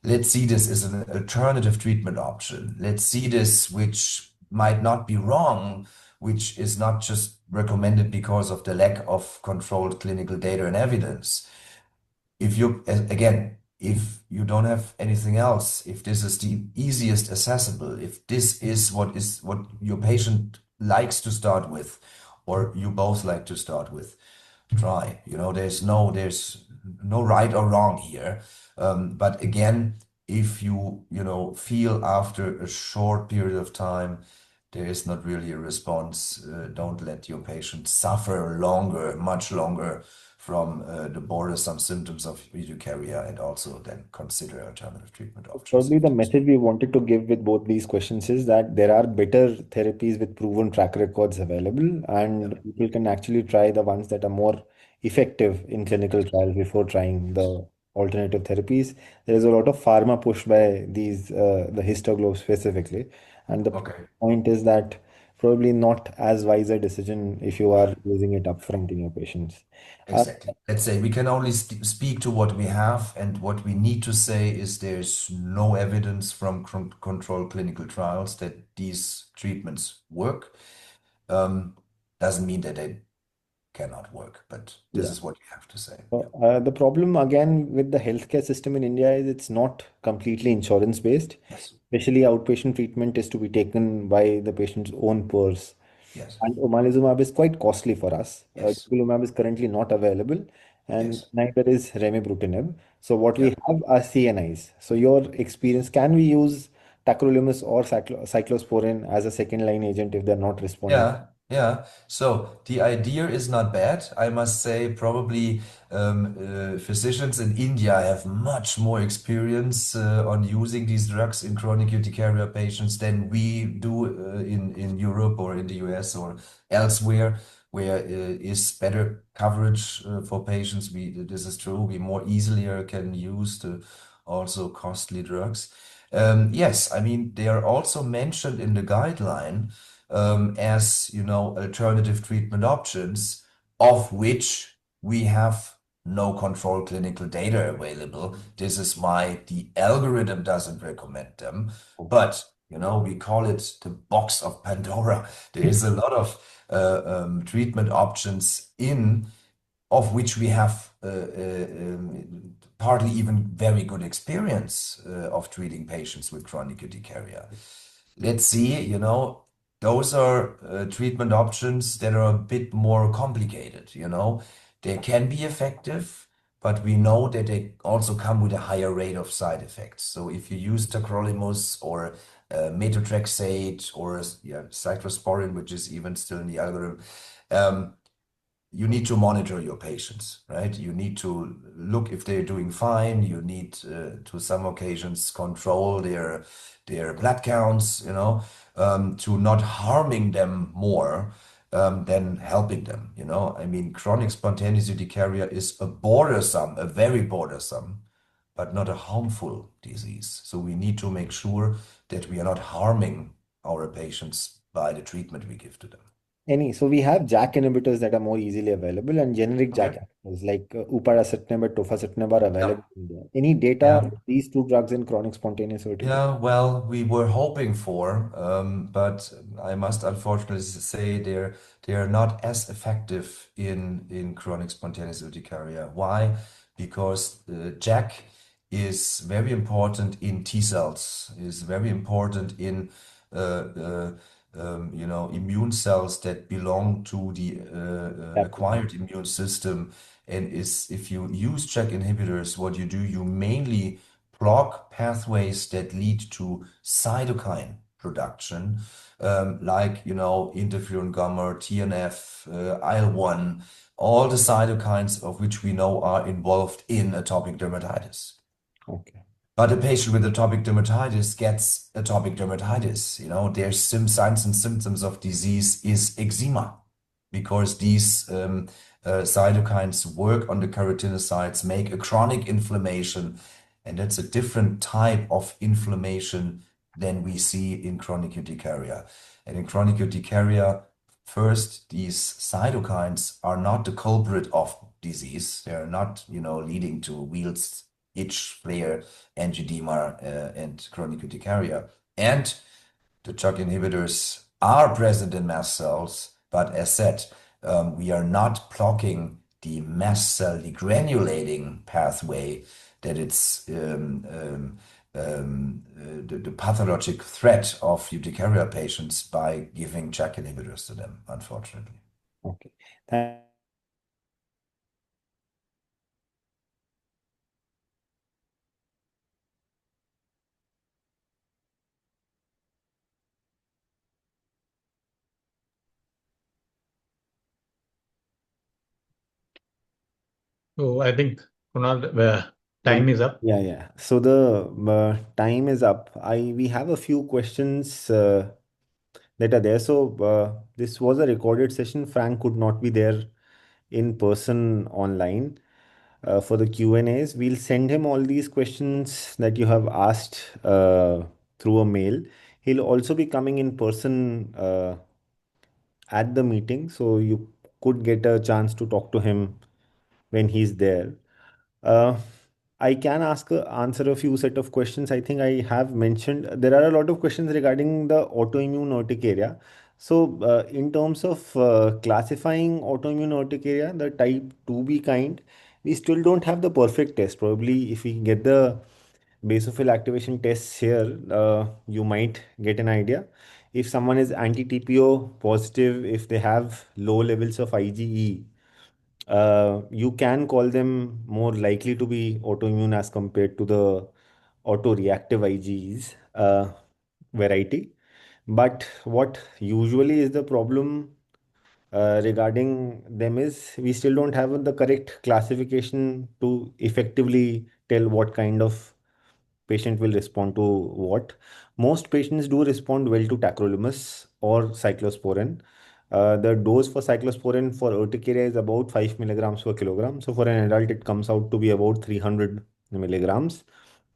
let's see this as an alternative treatment option. Let's see this, which might not be wrong, which is not just recommended because of the lack of controlled clinical data and evidence. If you don't have anything else, if this is the easiest accessible, if this is what your patient likes to start with, or you both like to start with, try. There's no right or wrong here. But again, if you feel after a short period of time there is not really a response, don't let your patient suffer longer, much longer from the bothersome symptoms of urticaria, and also then consider alternative treatment options. Probably the message we wanted to give with both these questions is that there are better therapies with proven track records available, and people can actually try the ones that are more effective in clinical trials before trying the alternative therapies. There is a lot of pharma pushed by the histoglobes specifically, and the Okay. point is that probably not as wise a decision if you are using it upfront in your patients. Uh, Exactly. Let's say we can only speak to what we have, and what we need to say is there's no evidence from controlled clinical trials that these treatments work. Doesn't mean that they cannot work, but this yeah. is what you have to say. So, the problem again with the healthcare system in India is it's not completely insurance based. Yes. Especially outpatient treatment is to be taken by the patient's own purse. Yes. And omalizumab is quite costly for us. Yes. Dupilumab is currently not available, and Yes. neither is remibrutinib. So what we Yeah. have are CNIs. So your experience, can we use tacrolimus or cyclosporin as a second line agent if they're not responding? Yeah, yeah. So the idea is not bad. I must say, probably physicians in India have much more experience on using these drugs in chronic urticaria patients than we do in Europe or in the US or elsewhere, where is better coverage for patients. This is true. We more easily can use the also costly drugs. Yes, I mean, they are also mentioned in the guideline as alternative treatment options, of which we have no control clinical data available. This is why the algorithm doesn't recommend them. But we call it the box of Pandora. There is a lot of treatment options in of which we have partly even very good experience of treating patients with chronic urticaria. Let's see, those are treatment options that are a bit more complicated, They can be effective, but we know that they also come with a higher rate of side effects. So if you use tacrolimus or methotrexate or cyclosporin, which is even still in the algorithm, you need to monitor your patients, right? You need to look if they're doing fine. You need to some occasions control their blood counts, to not harming them more than helping them, I mean, chronic spontaneous urticaria is a very bothersome, but not a harmful disease. So we need to make sure that we are not harming our patients by the treatment we give to them. So we have JAK inhibitors that are more easily available, and generic JAK Okay. inhibitors like upadacitinib and tofacitinib are Yeah. available in India. Any data Yeah. on these two drugs in chronic spontaneous urticaria? Yeah, well, we were hoping for, but I must unfortunately say they're not as effective in chronic spontaneous urticaria. Why? Because JAK is very important in T cells, is very important in immune cells that belong to the acquired immune system. And if you use JAK inhibitors, what you do, you mainly block pathways that lead to cytokine production, like, interferon gamma, TNF, IL-1, all the cytokines of which we know are involved in atopic dermatitis. Okay. But a patient with atopic dermatitis gets atopic dermatitis. Their signs and symptoms of disease is eczema because these cytokines work on the keratinocytes, make a chronic inflammation, and that's a different type of inflammation than we see in chronic urticaria. And in chronic urticaria, first, these cytokines are not the culprit of disease. They're not, leading to Wheals, itch, flare, angioedema, and chronic urticaria. And the JAK inhibitors are present in mast cells, but as said, we are not blocking the mast cell degranulating pathway that it's the pathologic threat of urticaria patients by giving JAK inhibitors to them, unfortunately. Okay. Thank So I think, Kunal, time is up. Yeah. So the time is up. We have a few questions that are there. So this was a recorded session. Frank could not be there in person online for the Q&As. We'll send him all these questions that you have asked through a mail. He'll also be coming in person at the meeting, so you could get a chance to talk to him when he's there. Uh, I can answer a few set of questions. I think I have mentioned there are a lot of questions regarding the autoimmune urticaria. So, in terms of classifying autoimmune urticaria, the type 2B kind, we still don't have the perfect test. Probably, if we get the basophil activation tests here, you might get an idea. If someone is anti-TPO positive, if they have low levels of IgE, you can call them more likely to be autoimmune as compared to the autoreactive IgEs variety. But what usually is the problem regarding them is we still don't have the correct classification to effectively tell what kind of patient will respond to what. Most patients do respond well to tacrolimus or cyclosporin. The dose for cyclosporin for urticaria is about 5 milligrams per kilogram. So for an adult, it comes out to be about 300 milligrams.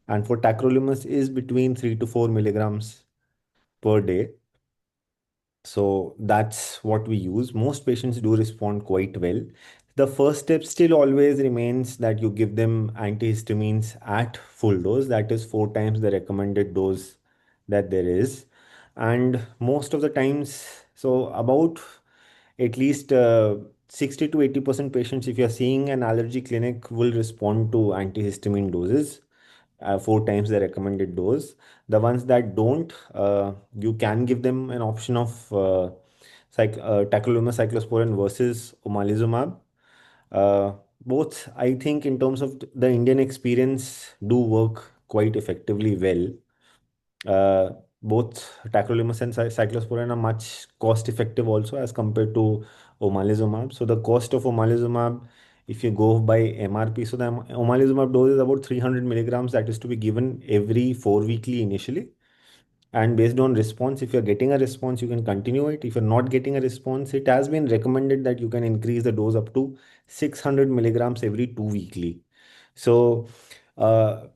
And for tacrolimus is between 3 to 4 milligrams per day. So that's what we use. Most patients do respond quite well. The first step still always remains that you give them antihistamines at full dose, that is 4 times the recommended dose that there is. And most of the times, so about at least 60 to 80% patients, if you're seeing an allergy clinic, will respond to antihistamine doses, 4 times the recommended dose. The ones that don't, you can give them an option of tacrolimus cyclosporin versus omalizumab. Both, I think, in terms of the Indian experience, do work quite effectively well. Both tacrolimus and cyclosporin are much cost effective also as compared to omalizumab. So the cost of omalizumab, if you go by MRP, so the omalizumab dose is about 300 milligrams that is to be given every 4 weekly initially. And based on response, if you're getting a response, you can continue it. If you're not getting a response, it has been recommended that you can increase the dose up to 600 milligrams every 2 weekly. So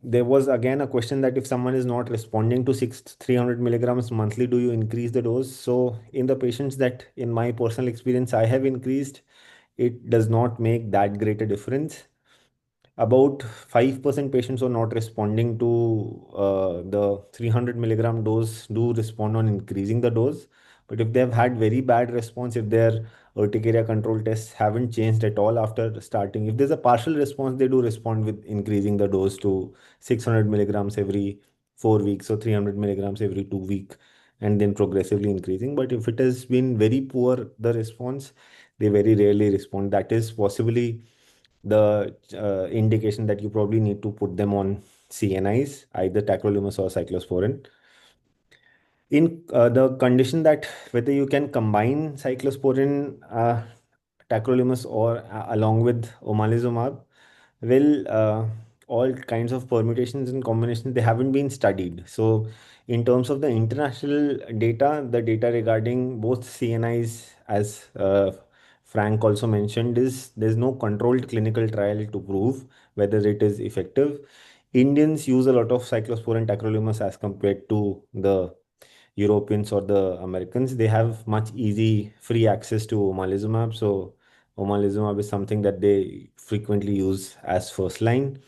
there was again a question that if someone is not responding to 300 milligrams monthly, do you increase the dose? So in the patients that in my personal experience I have increased, it does not make that great a difference. About 5% patients who are not responding to the 300 milligram dose do respond on increasing the dose. But if they've had very bad response, if their urticaria control tests haven't changed at all after starting, if there's a partial response, they do respond with increasing the dose to 600 milligrams every 4 weeks or 300 milligrams every 2 week, and then progressively increasing. But if it has been very poor, the response, they very rarely respond. That is possibly the indication that you probably need to put them on CNIs, either tacrolimus or cyclosporin. In the condition that whether you can combine cyclosporin, tacrolimus, or along with omalizumab, well, all kinds of permutations and combinations, they haven't been studied. So in terms of the international data, the data regarding both CNIs, as Frank also mentioned, is there's no controlled clinical trial to prove whether it is effective. Indians use a lot of cyclosporin tacrolimus as compared to the Europeans or the Americans. They have much easy free access to omalizumab. So omalizumab is something that they frequently use as first line.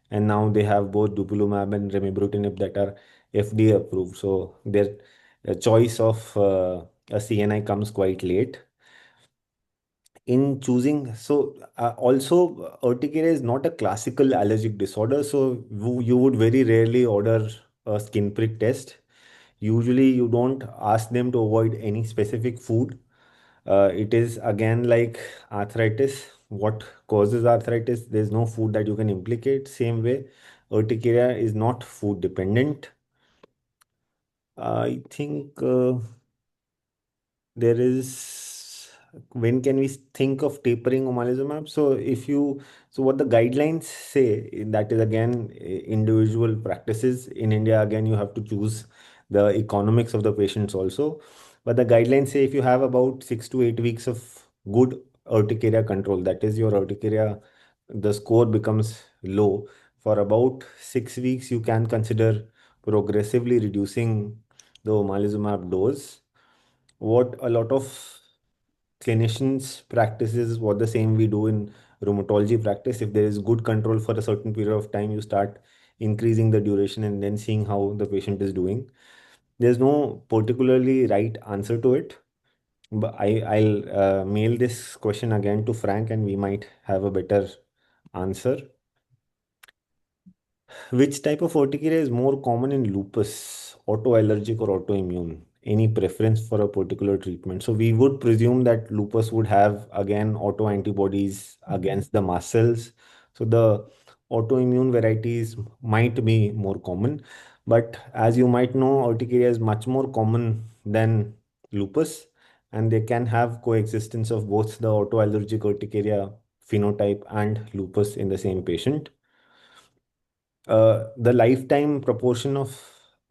And now they have both dupilumab and remibrutinib that are FDA approved. So their choice of a CNI comes quite late in choosing. So also urticaria is not a classical allergic disorder. So you would very rarely order a skin prick test. Usually you don't ask them to avoid any specific food. It is again like arthritis. What causes arthritis? There's no food that you can implicate. Same way, urticaria is not food dependent. I think there is, when can we think of tapering omalizumab? So if you, so what the guidelines say, that is again individual practices. In India, again, you have to choose the economics of the patients also. But the guidelines say if you have about 6 to 8 weeks of good urticaria control, that is your urticaria, the score becomes low. For about 6 weeks, you can consider progressively reducing the omalizumab dose. What a lot of clinicians practices, what the same we do in rheumatology practice. If there is good control for a certain period of time, you start increasing the duration and then seeing how the patient is doing. There's no particularly right answer to it, but I'll mail this question again to Frank and we might have a better answer. Which type of urticaria is more common in lupus, autoallergic or autoimmune? Any preference for a particular treatment? So we would presume that lupus would have again autoantibodies against the mast cells. So the autoimmune varieties might be more common, but as you might know, urticaria is much more common than lupus, and they can have coexistence of both the autoallergic urticaria phenotype and lupus in the same patient. The lifetime proportion of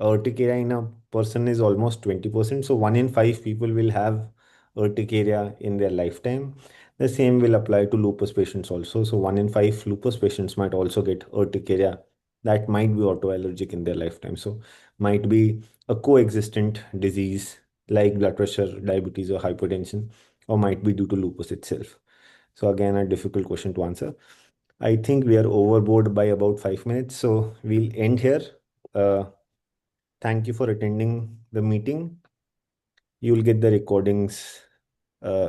urticaria in a person is almost 20%. So 1 in 5 people will have urticaria in their lifetime. The same will apply to lupus patients also. So 1 in 5 lupus patients might also get urticaria that might be autoallergic in their lifetime. So might be a coexistent disease like blood pressure, diabetes, or hypertension, or might be due to lupus itself. So again, a difficult question to answer. I think we are overboard by about 5 minutes, so we'll end here. Uh, Thank you for attending the meeting. You'll get the recordings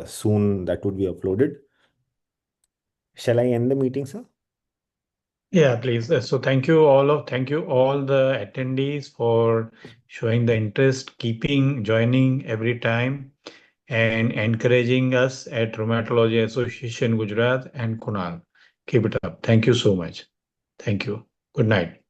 soon that would be uploaded. Shall I end the meeting, sir? Yeah, please. So thank you all the attendees for showing the interest, joining every time, and encouraging us at Rheumatology Association Gujarat and Kunal. Keep it up. Thank you so much. Thank you. Good night.